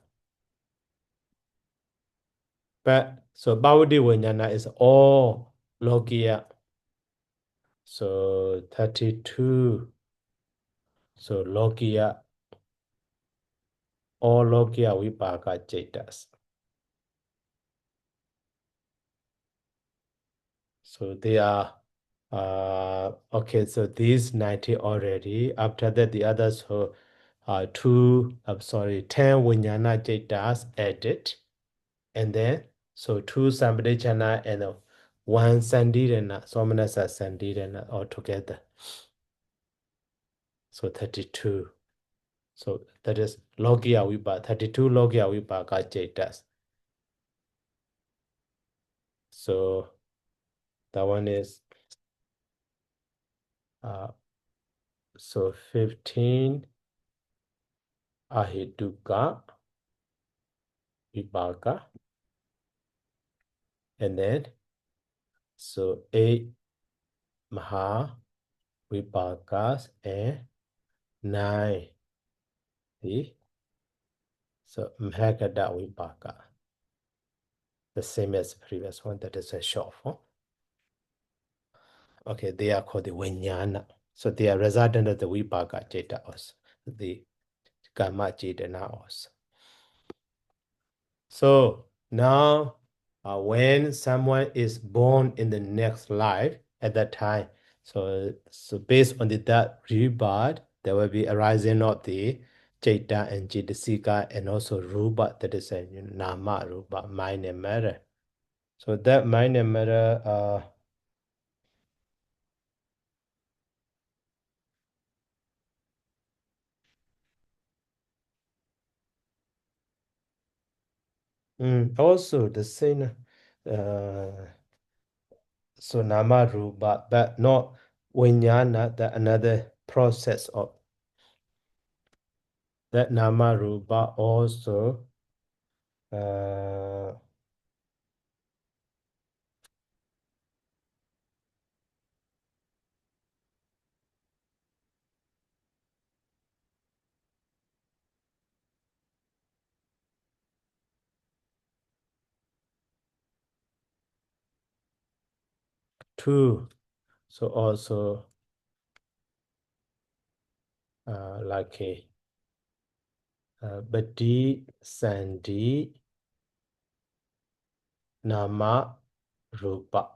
But so Bhavati Vijnana is all Lokiya. So 32. So Lokiya, all Lokiya Vipaka Cetas. So they are okay, so these 90 already. After that, the others who are 10 Vijnana Cetas added. And then, so 2 Sampradechana and 1 Sandirana, Somanasa Sandirana altogether. So 32. So that is Lokiya Vipaka, 32 Lokiya Vipaka Cetas. So that one is so 15 Ahituka Vipaka. And then, so 8 Maha Vipakas and 9 the so Mahagada Vipaka. The same as the previous one, that is a short form. Okay, they are called the Vijnana. So they are resident of the Vipaka Ceta also, the Karma Cetana also. So now, when someone is born in the next life, at that time, so based on that rebirth, there will be arising of the Ceta and Cetasika and also Rupa, that is a Nama Rupa, mind and matter. So that mind and matter Also the same. So nama rupa, but not vijnana, that another process of that nama rupa also. Two. So also like a Badi Sandi Nama Rupa.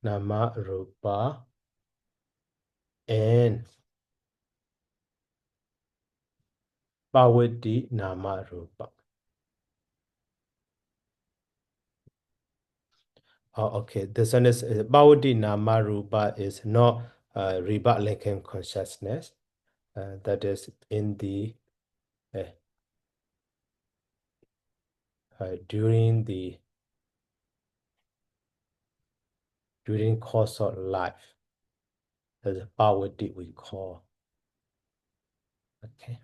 Nama Rupa and Bhavati Nama Rupa. Oh, okay. This one is Bhavati Nama Rupa is not Riba linking consciousness. That is in the during course of life. That's Bhavati we call. Okay.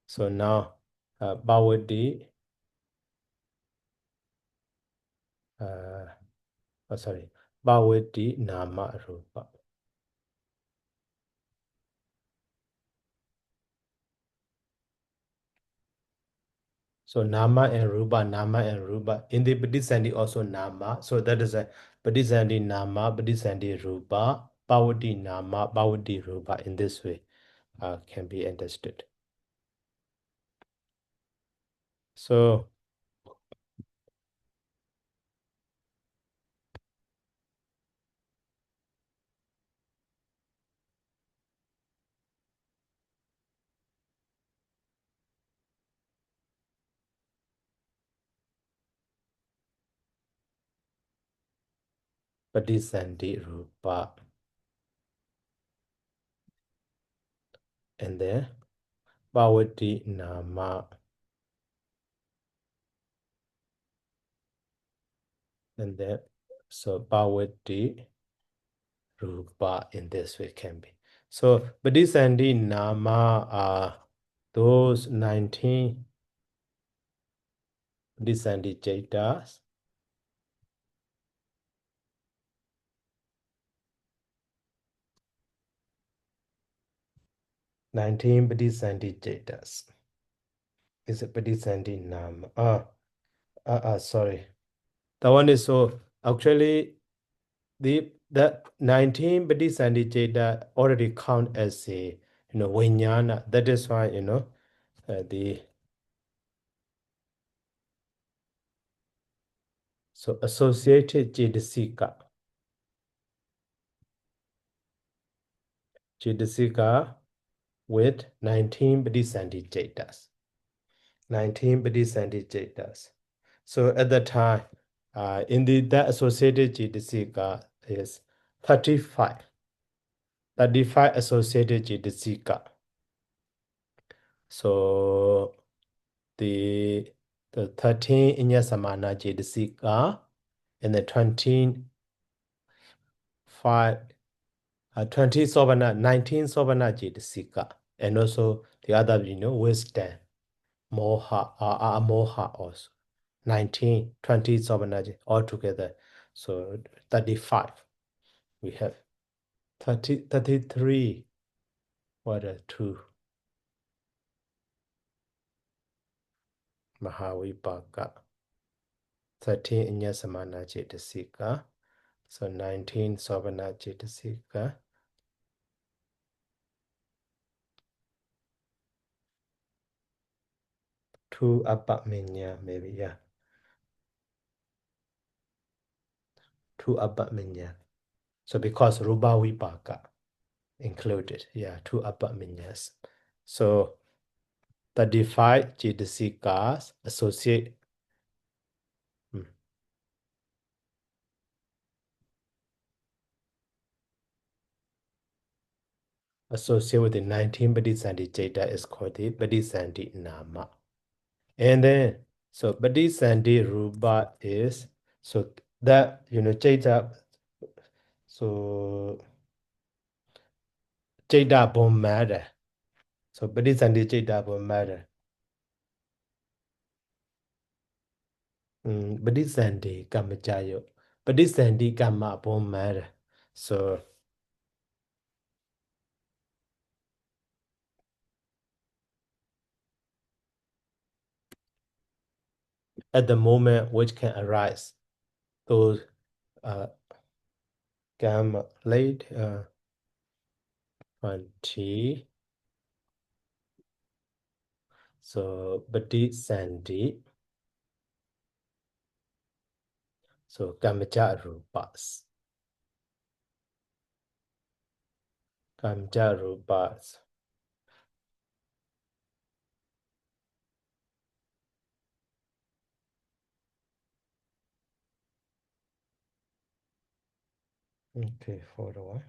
So now Bhavati Bhavati Nama Rupa. So Nama and Rupa. In the Paṭiccasamuppada also Nama. So that is a Paṭiccasamuppada Nama, Paṭiccasamuppada Rupa, Bhavati Nama, Bhavati Rupa. In this way can be understood. So Paṭiccasamuppada Rupa. And then Bhavati Nama. And then so Bhavati Rupa in this way can be. So Paṭiccasamuppada Nama are those 19 Paṭiccasamuppada Jaitas. 19 Paṭiccasamuppada Jaitas. Is a Paṭiccasamuppada Nama. Sorry. That one is so actually the 19 Paṭiccasamuppada Jaita already count as a vijnana. That is why the so associated Jaitasika with 19 Paṭiccasamuppada Jaitas. 19 Paṭiccasamuppada Jaitas. So at that time, in that associated Jaitasika is 35. 35 associated Jaitasika. So the 13 Inyasamana Jaitasika and the 25 20 Sobana, 19 Sobana Jaitasika, and also the other, wisdom, moha, moha also. 19, 20 Sobana altogether. So 35. We have 33. What are two? Mahavipaka. 13 Inyasamana Jaitasika. So 19 Sobana Jaitasika. 2 Abhiddhammatthasaṅgaho, maybe, yeah. 2 Abhiddhammatthasaṅgaho. So because Rupa Vipaka included, yeah, 2 Abhiddhammatthasaṅgahas. So 35 Jatasikas associate. associated with the 19 Paṭiccasamuppada Jeta is called the Paṭiccasamuppada Nama. And then, so Paṭiccasamuppada Rupa is, so that, Jeta, so Jeta born matter. So Paṭiccasamuppada Jeta born matter. Paṭiccasamuppada Kammacayo. Paṭiccasamuppada Kamma born matter. So at the moment which can arise, those gamma late 20. So Paṭiccasamuppada. So Kammaca Rupas. Kammaca Rupas. Okay, for the one.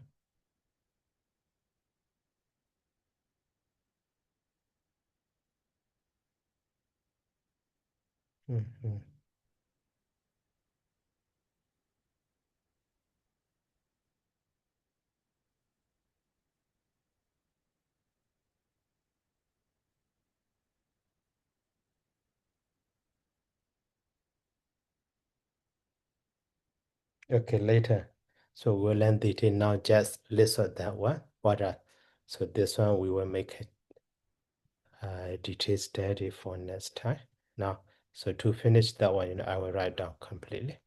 Okay, later. So we'll learn detail now. Just listen that one. So this one we will make a detailed study for next time. Now, so to finish that one, I will write down completely.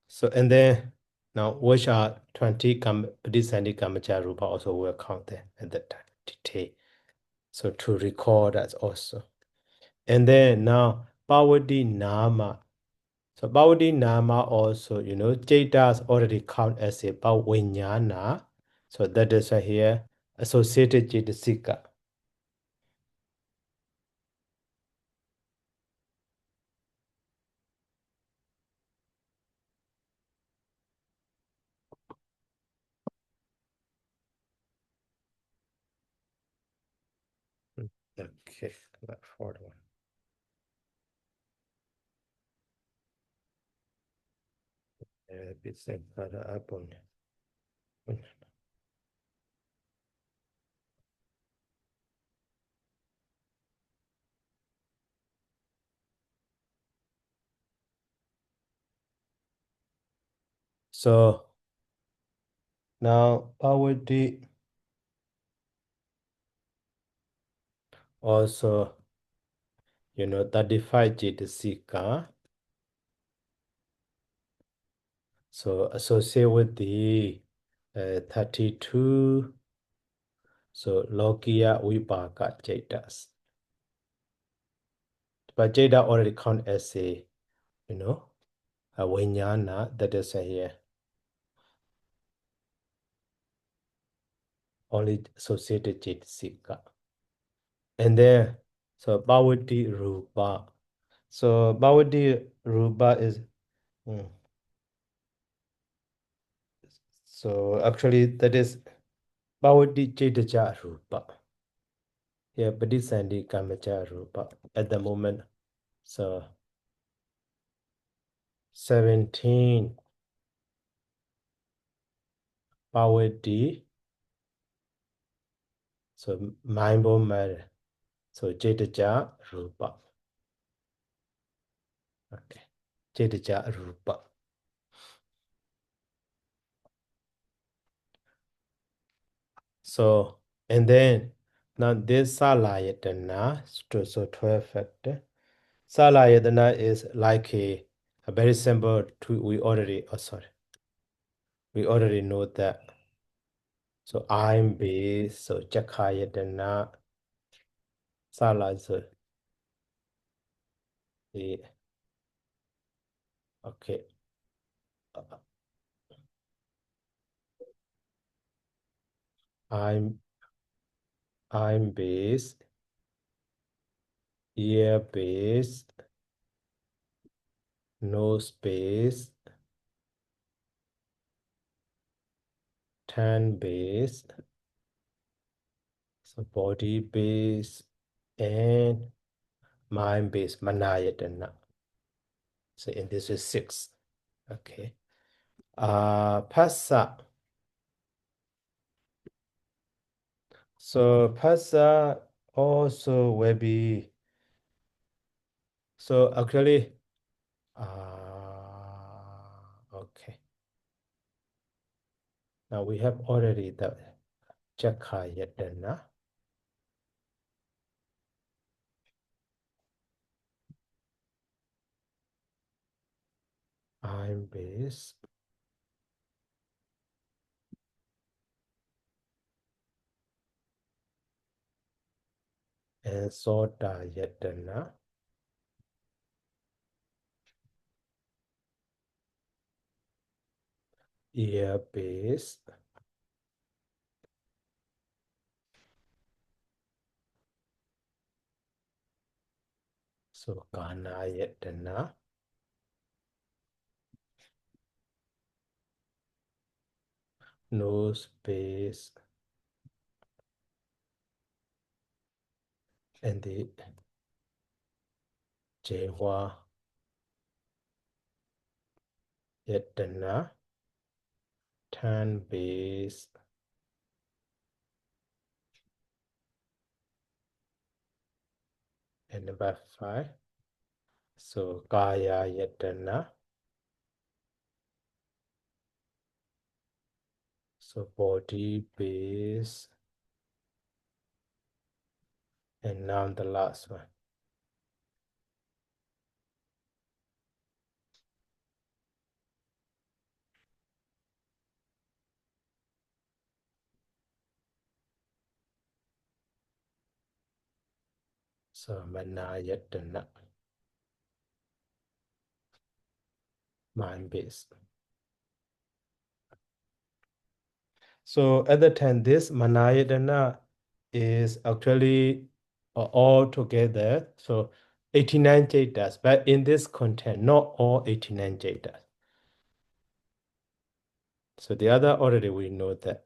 So and then now which are 20 Paṭiccasamuppada Kammaca Rupa also will count there at that time detail. So to record that also. And then now Pāvati Nama. So Pāvati Nama also, Jaitas already count as a Pavinyana. So that is why here associated Jaitasika. Okay, that forward one. So now Pāvati also, 35 Jaitasika. So associate with the 32. So Lokiya Vipaka Jaitas. But Jada already count as a, a Vinyana, that is here. Only associated Jaitasika. And then, so Bhavati Rupa. So Bhavati Rupa is, so actually that is Bhavati Chaitaja Rupa. Here, Paṭiccasamuppada Kammaca Rupa at the moment. So 17 Bhavati. So mind-body matter. So Chaitaja Rupa. Okay. Chaitaja Rupa. So, and then now this Salayatana, so 12 factor. Salayatana is like a very simple we already, we already know that. So I'm base, so Chakayatana, Sala, so the, okay. I'm base, ear base, nose base, 10 base, So body base and mind base, manayatana. So in this is 6. Okay. Phassa. So phassa also will be, so actually, okay. Now we have already the Chakayatana. I'm base. And Sodayatana. Ear base. So Kanayatana. Nose base. And the Jewa Yatana. Turn base. And number 5. So Kaya Yatana. So body base. And now the last one. So Manayatana. Mind base. So at the time, this Manayatana is actually all together. So 89 jhatas, but in this content, not all 89 jhatas. So the other already we know that.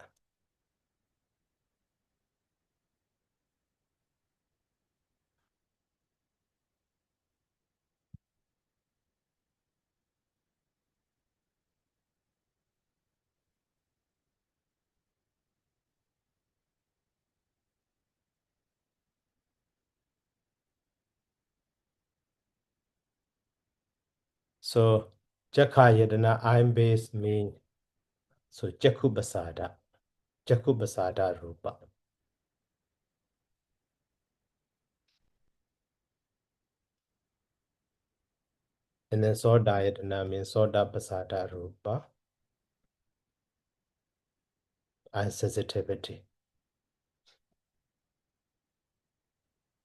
So Jakayatana, I'm base mean, so Jakubasada Rupa. And then Sodayatana means Soda Basada Rupa and sensitivity.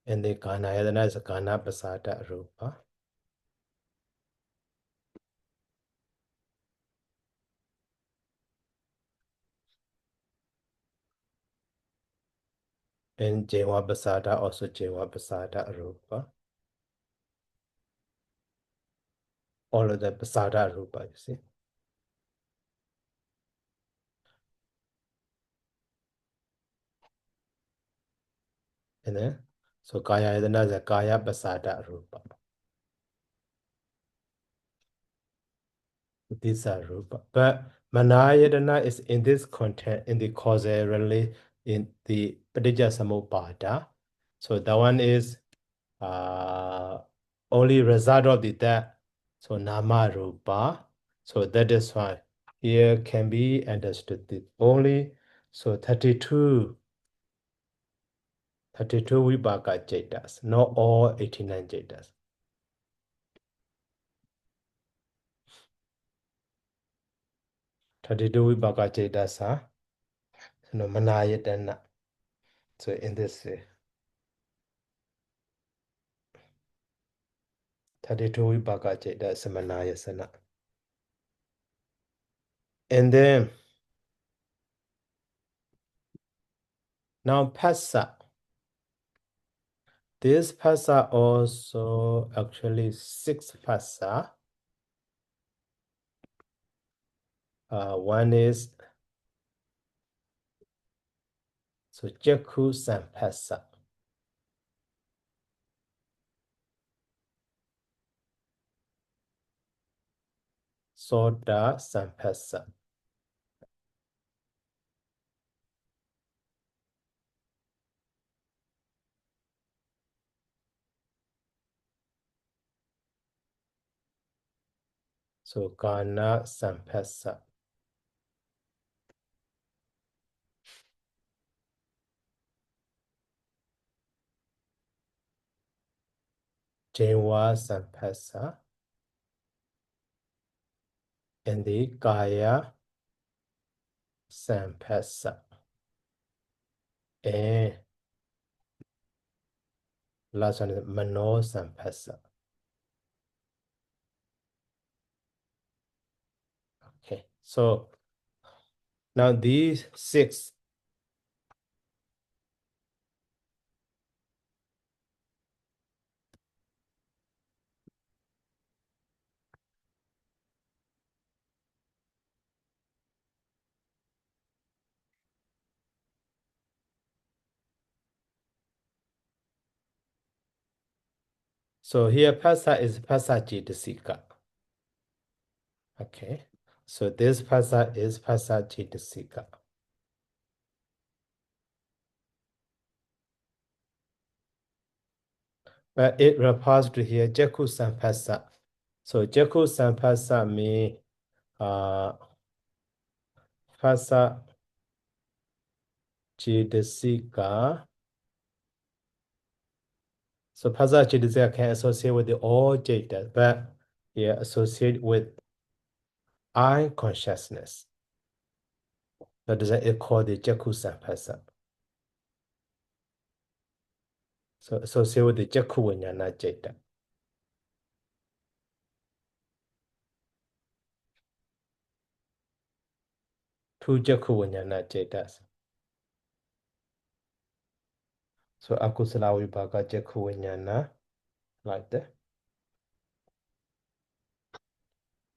And the Kanayatana is a Kana Basada Rupa. And Jewa Basada also Jewa Basada Rupa. All of the Basada Rupa, you see. And then, so Kaya Yadana is a Kaya Basada Rupa. These are Rupa. But Manayadana is in this content, in the causality, in the Paṭiccasamuppada. So that one is only result of the that. So Nama Rupa. So that is why here can be understood the only. So 32 Vibhaka jhatas, not all 89 jhatas. 32 Vibhaka jhatas are Manayatana. So in this way, 32 Vibhaka jhatas Manayasana. And then now Phassa. This Phassa also actually 6 Phassa. One is So Jakku Sampassa. Soda Sampassa. So Gana Sampassa. Jainwa Sampassa. And the Kaya Sampassa. And last one is Mano Sampassa. Okay, so now these 6. So here Passa is Passajitasika. Okay, so this Passa is Passajitasika. But it refers to here Jakku Sampassa. So Jakku Sampassa means Passajitasika. So Passajitasika can associate with the all jhata, but here associate with I consciousness. That is it called the Jakku Sampassa. So associate with the Jakku Vijnana jhata. Two Jakku Vijnana jhatas. So akusala vibhaka Jakku Vijnana, like that.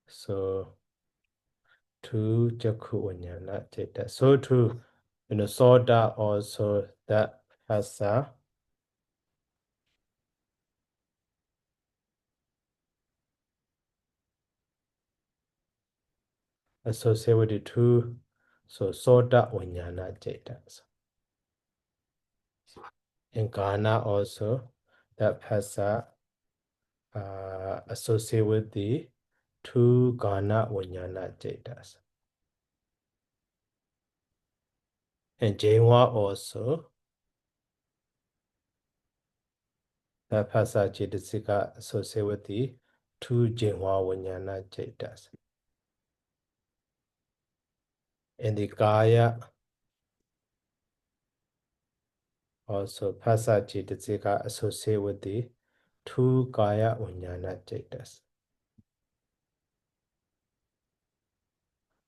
So two Jakku Vijnana jhata. So too, Soda also that has associated with the two. So Soda Vijnana jhatas. In Ghana also, that has associated with the two Ghana Vijnana jhatas. And Jainwa also, that Passajitasika associated with the two Jainwa Vijnana jhatas. And the Kaya also Passajitasika associated with the two Kaya Vijnana jhatas.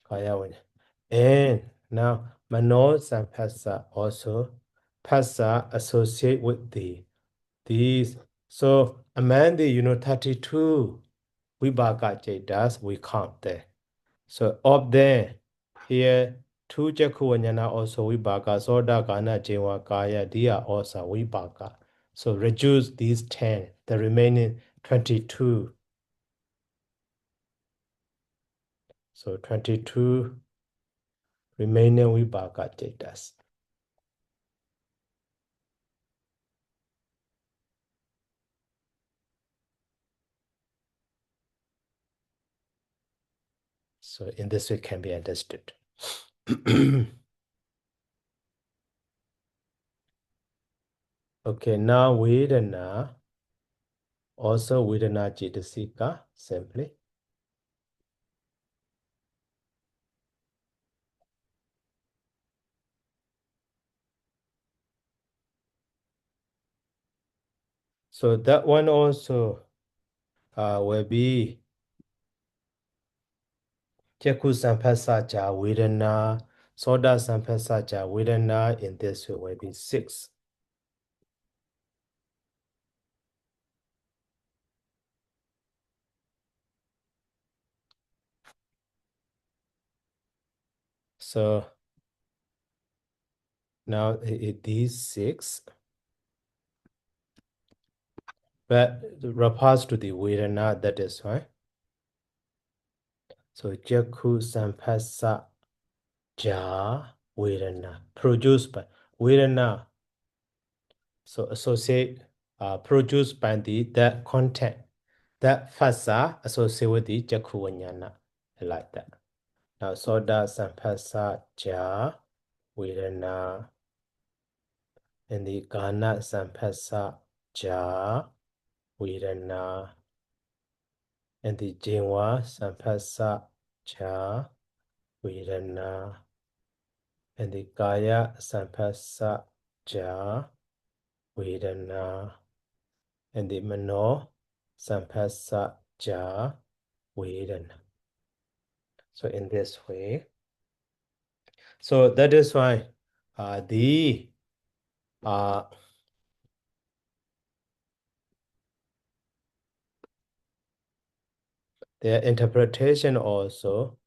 Kaya Vijnana. And now Mano Sampassa also Passa associate with these. So among the 32 Vibhaka jhatas, we count there. So up there, here, two Jakku Vijnana also Vibhaka, Soda, Gana, Jainwa, Kaya, they are also Vibhaka. So reduce these 10, the remaining 22. So 22 remaining Vibhaka jhatas. So in this way can be understood. Okay, now Vedana, also Vedana Cetasika, simply. So that one also will be Jakku Sampassa Vedana, Soda Sampassa Vedana, in this way will be 6. So Now these 6, but refers to the Vedana, that is why. So Jakku Sampassa Ja Vedana, produced by Vedana. So associate, produced by the content, that phasa associated with the Jakku Vijnana, like that. Now Soda Sampassa Ja Vedana, and the Ghana Sampassa Ja Vedana, and the Jinwa Sampassa Ja Vedana, and the Kaya Sampassa Ja Vedana, and the Mano Sampassa Ja Vedana. So in this way, so that is why their interpretation also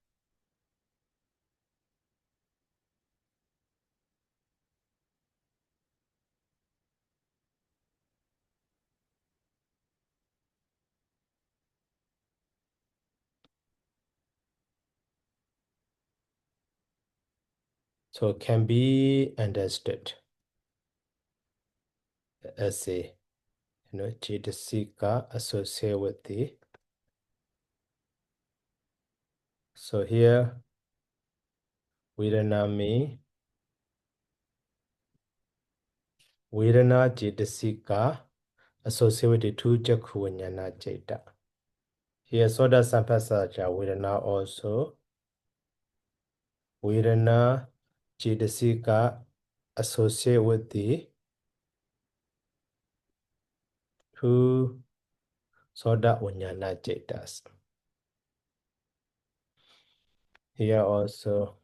so can be understood as a Jitasika associated with the. So here Vedana Jitasika associated with the 2 Jakku Vijnana Jeta. Here Soda Sampassaja Vedana also. Vedana Jitasika associated with the 2 Soda Vijnana Jetas. Here also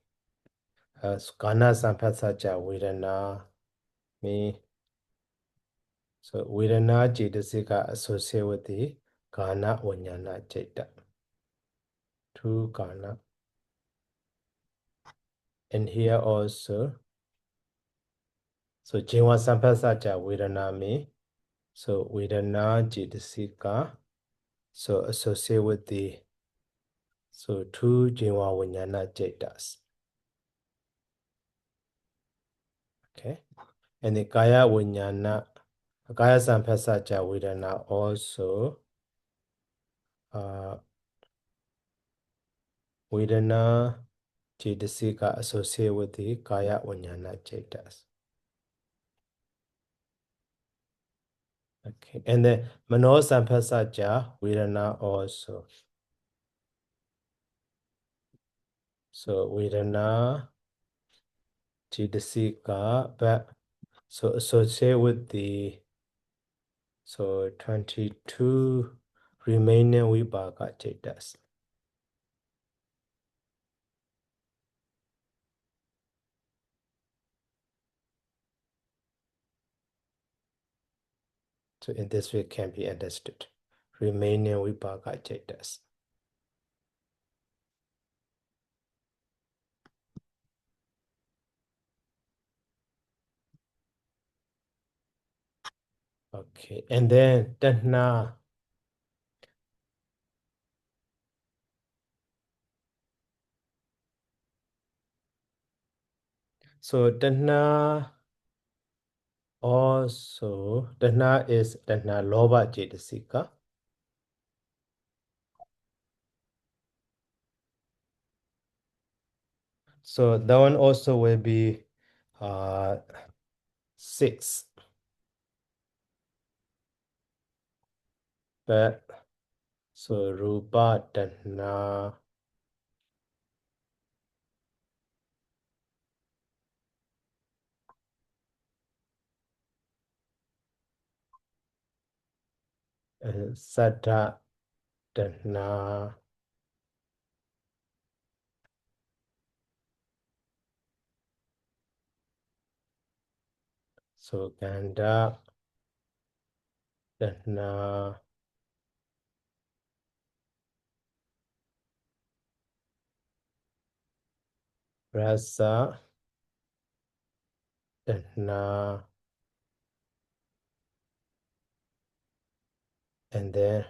Kana Sampassaja Vedana me. So Vedana Jitasika associated with the Kana Vijnana Jeta. 2 Kana. And here also, so Jinwa Sampassaja Vedana me. So Vedana Jitasika. So associated with the 2 Jinwa Vijnana Jetas. Okay. And the Kaya Vijnana, Kaya Sampassaja Vedana also Vedana Jitasika associated with the Kaya Vijnana Jetas. Okay. And then Mano Sampassaja Vedana also. So Vedana Jitasika, but so associated with the 22 remaining Vibhaka Jetas. So in this way can be understood. Remaining Vibhaka Jetas. Okay, and then Tanha. So Tanha also, Tanha is Tanha Loba Jetasika. So that one also will be 6. But so Rupa Tanha Saddha Tanha so Ganda Tanha Rasa Tanha, and then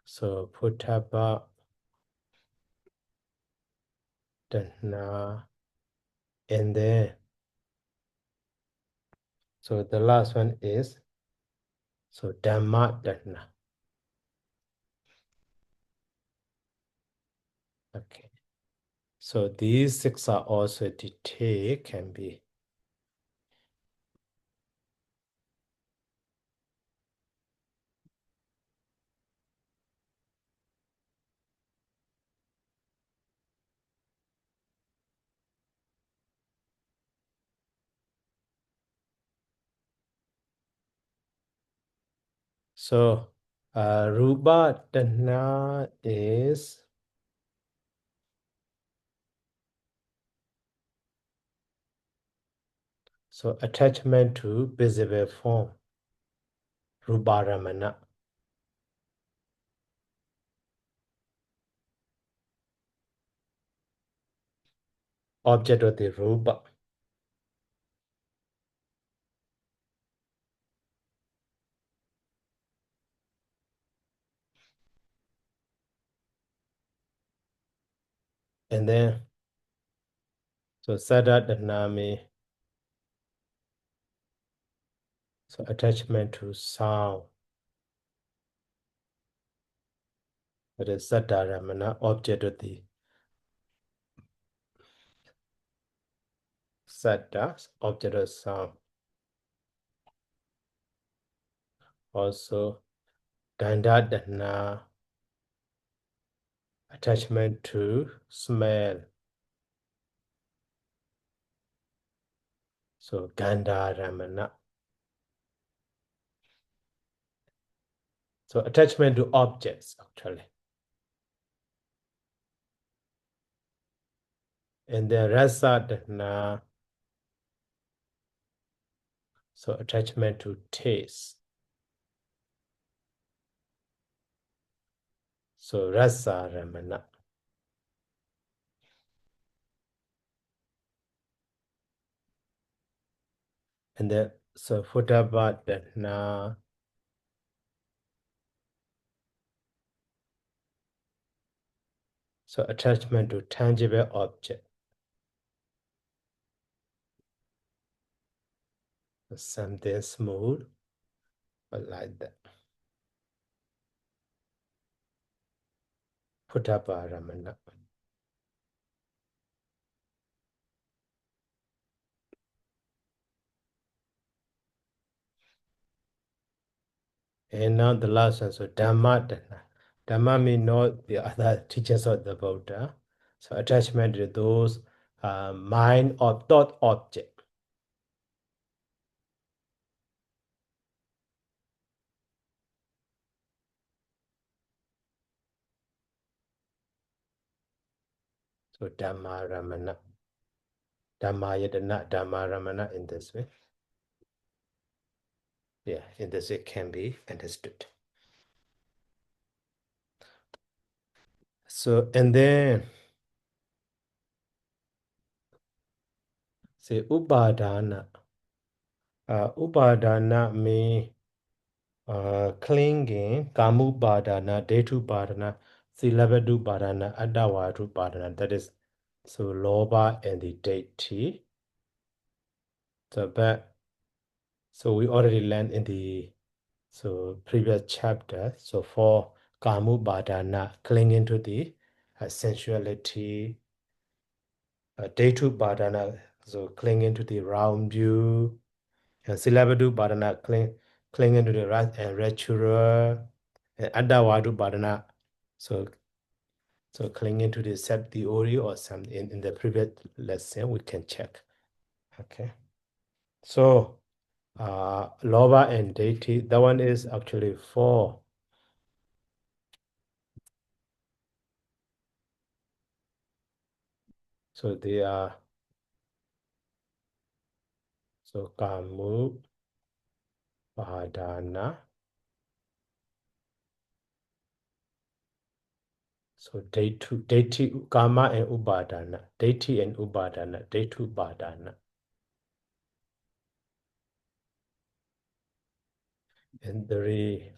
so Putaba, Tanha, and then so the last one is so Dhamma Tanha. Okay. So these 6 are also detailed, can be. So Rupa Tanha is so attachment to visible form, Rupa Ramana. Object of the Rupa. And then so Sada Dhanami, so attachment to sound. That is Sada Ramana, object of the Sada, object of sound. Also Gandha Dhana, attachment to smell. So Gandha Ramana. So attachment to objects actually. And then Rasa Dhana, so attachment to taste. So Rasa Ramana. And then so Futabha Dhana, so attachment to tangible object. Something smooth, but like that. Futabha Ramana. And now the last one, so Dhamma Dhana. Dhamma means not the other teachings of the Buddha. So attachment to those mind or thought object. So Dhamma Ramana. Dhamma Yadana, Dhamma Ramana in this way. Yeah, in this way can be understood. So, and then say Upadana. Upadana means clinging, Kamupadana, Detupadana, Silabadu Adawadu Padana. That is so Loba and the deity. So we already learned in the previous chapter. So for Kamupadana, clinging to the sensuality, Detupadana, so clinging to the round view, and Silabadu Padana, clinging to the right and ritual, and Adawadu Padana, so clinging to the set theory or something in the previous lesson, we can check. Okay. So Loba and deity, that one is actually 4. So they are so Kamu Padana. So Daithi, Kama and Upadana. Daithi and Upadana. Daithi Upadana. And three.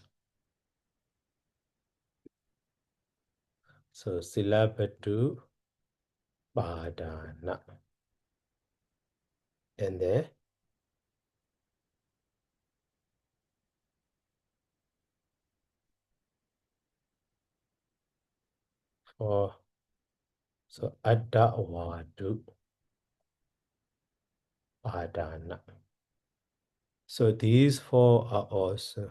So Silabatu Padana. And then four. So Adda Wadu Padana. So these four are also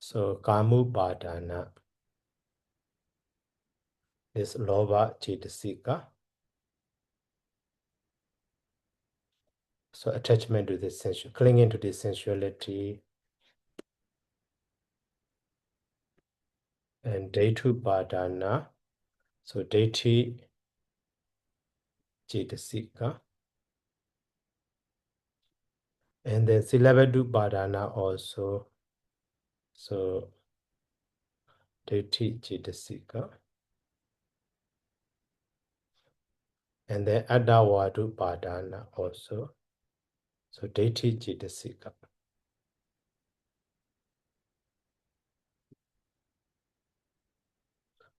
so Kamupadana is Loba Chetasika. So attachment to the sensual, clinging to the sensuality. And Daitu Padana. So Daiti Chetasika. And then Silabadu Padana also. So Daiti Chetasika. And then Adawadu Padana also. So Daiti Chetasika.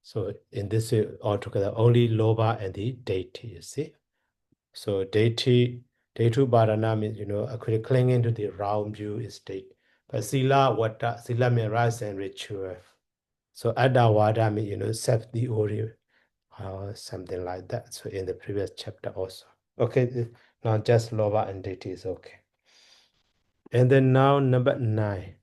So in this altogether, only Loba and the Deity, you see. So Deity, Deitu Bharana means, actually clinging to the round view is date. But Sila, Vata, Sila means rise and ritual. So Adawada means, self the ori, or something like that. So in the previous chapter also. Okay, not just Loba and Deity is okay. And then now number 9.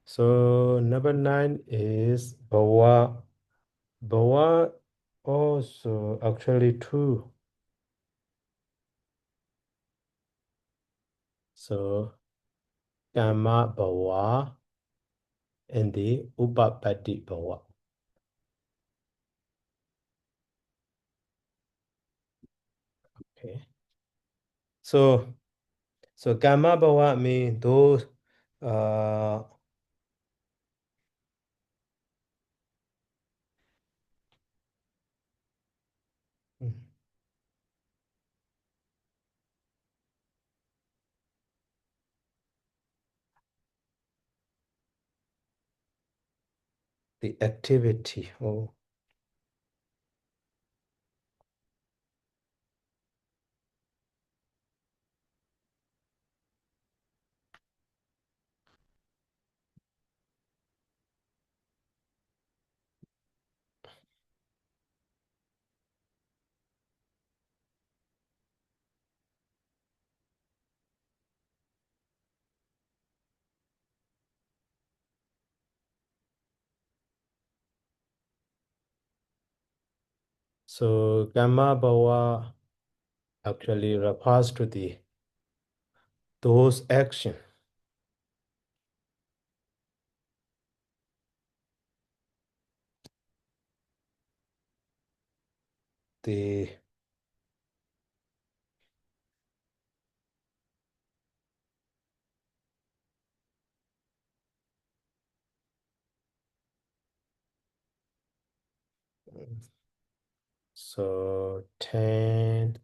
So number 9 is Bhava. Bhava also actually 2. So Kama Bhava and the Upapati Bhava. Okay. So Kama Bhava means those the activity. Oh. So Kama Bhava actually refers to those action. The so 10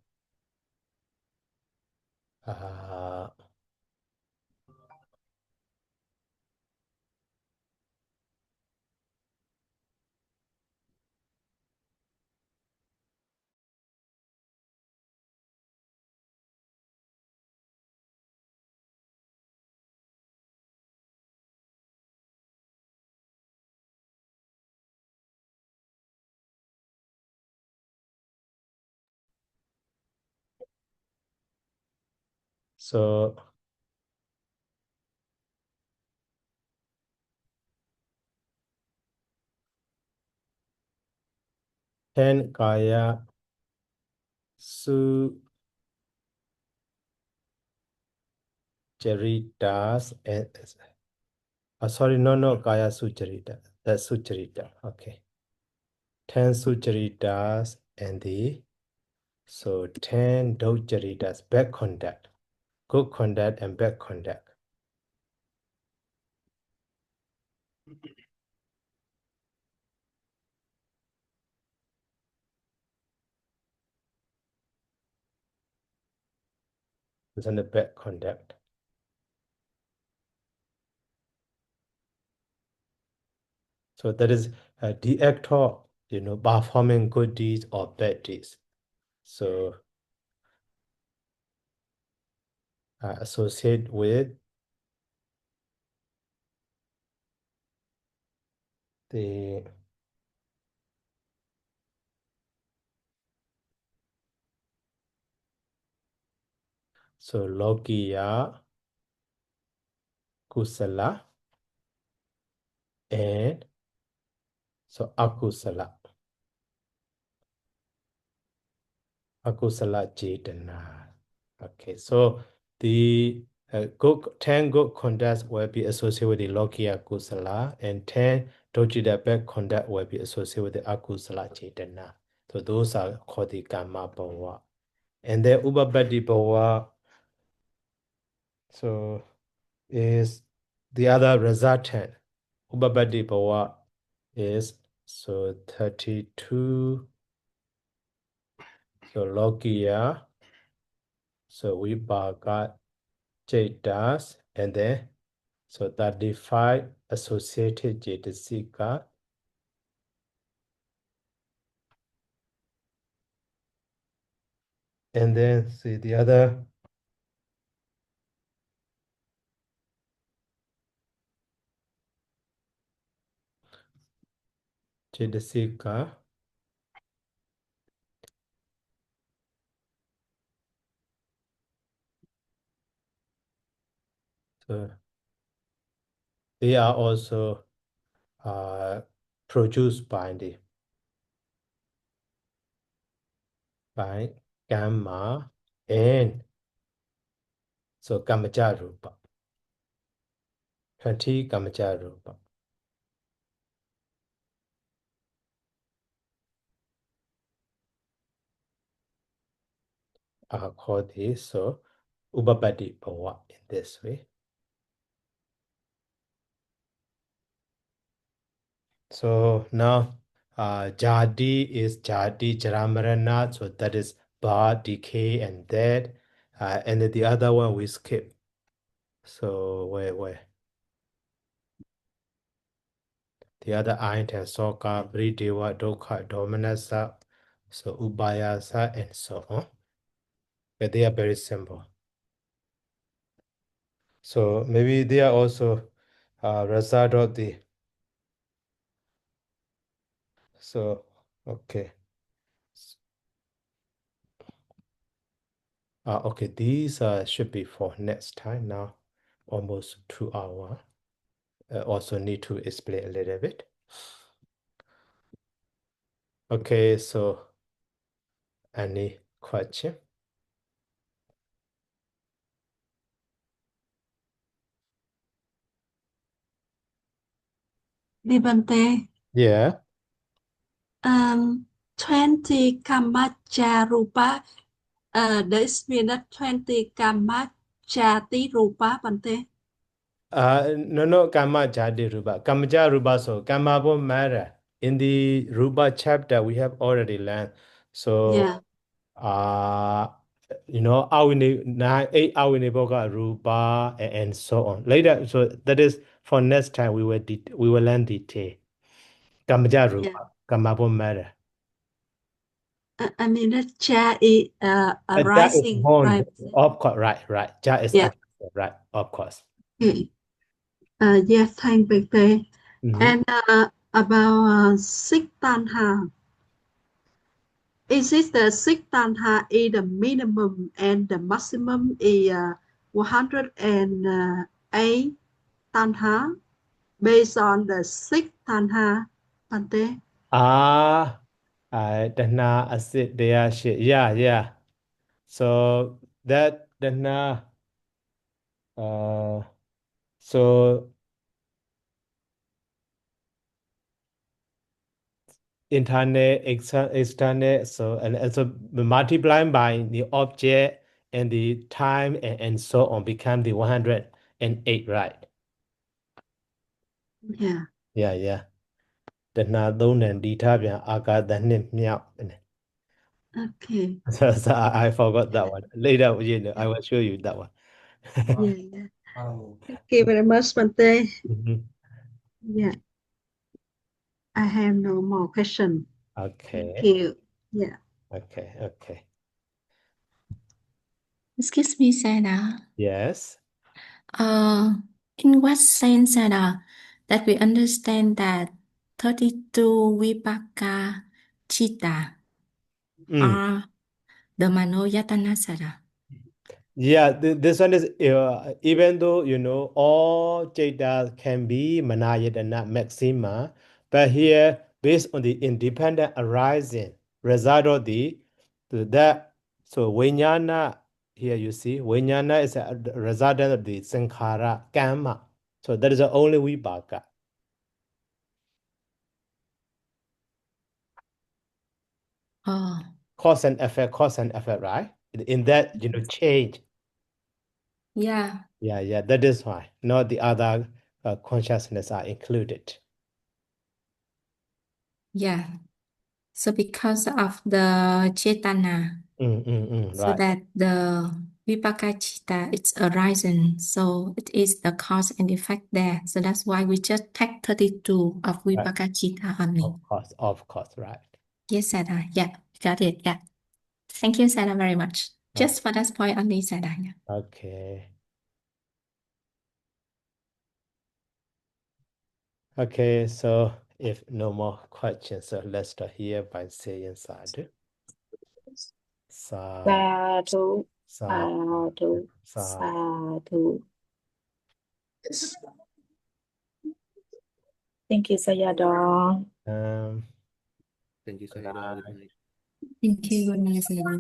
so 10 Kaya Su Charitas and sorry, no, Kaya Sucharita. That's Sucharita. Okay. 10 Sucharitas and so 10 Dojaritas, bad conduct, good conduct and bad conduct. Isn't the bad conduct? So that is the actor, performing good deeds or bad deeds. So associate with the Lokiya, Kusala, and Akusala. Akusala Chetana. Okay, so the 10 good conducts will be associated with the Lokiya Kusala, and 10 Dojita bad conduct will be associated with the Akusala Chetana. So those are called the Karma Bhava. And then Ubabadi Bhava, so is the other resultant. Ubabadi Bhava is 32. So Lokiya, so Vibhaga Chetas, and then 35 associated Cetasika, and then see the other Cetasika. So they are also produced by Gamma and so Kamaja Rupa. 20 Kamaja Rupa. Are called this, so Ubabadi Bhava in this way. So now Jadi is Jadi Jaramarana, so that is birth, decay, and death. And then the other one we skip. So where? The other item, Soka, Bridewa, Dokha, Domanasa, so Ubayasa, and so on. But they are very simple. So maybe they are also result of the. So okay. Okay, these should be for next time now. Almost 2 hours. Also need to explain a little bit. Okay, so any question? Vibante, Yeah. 20 Kamacharupa, this means that 20 Kamachati Rupa, Bante. No, Kama Jadi Rupa. Kamaja Rupa, so Kama Bo Mara. In the Rupa chapter, we have already learned. So, Yeah. our 8 hour Boga Rupa and so on. Later, so that is for next time we will learn detail. Kamaja Rupa, Yeah. Kama Bo Mara. I mean, that Cha is That is arising, born, right? of course, right. That is Yeah. right, of course. Okay. Yes, thank Bante. And about six tanha, is it the six tanha is the minimum and the maximum is 108 tanha based on the six tanha, Bante? Dana acid there shit. Yeah. So that Dana So internal, external, so and also multiplying by the object and the time and so on become the 108, right? Yeah. Yeah. Then now don't and detail aga than meow. Okay. So I forgot that one. Later, I will show you that one. Yeah. Thank you very much, Bante. Yeah. I have no more question. Okay. Thank you. Yeah. Okay. Excuse me, Sada. Yes. In what sense, Sada, that we understand that 32 vipaka chitta are the manoyatana, Sada? Yeah, this one is even though all jada can be manayatana maxima, but here based on the independent arising result of that. So vinyana, here you see vinyana is a resultant of the sankhara karma. So that is the only vipaka. Oh. Cause and effect, right? In that change. Yeah. Yeah, that is why. Not the other consciousness are included. Yeah. So because of the chetana, so Right. that the vipaka chitta it's arising, so it is the cause and effect there. So that's why we just take 32 of vipaka chitta only. Of course, right. Yes, Sada. Yeah, got it. Yeah. Thank you, Sada, very much. Just for that point only, Sada. Yeah. Okay. Okay, so if no more questions, so let's start here by saying sadhu. Sadhu. Sadhu. Sadhu. Thank you, Sayadaw. Thank you, Sayadaw. Thank you, good night, Sada.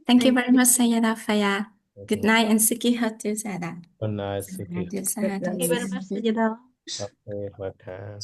Thank you very much, Sayadaw Faya. Good night and Siki Hatu, Sada. Good night, Suki. Thank you very much, Sayadaw. Okay, welcome.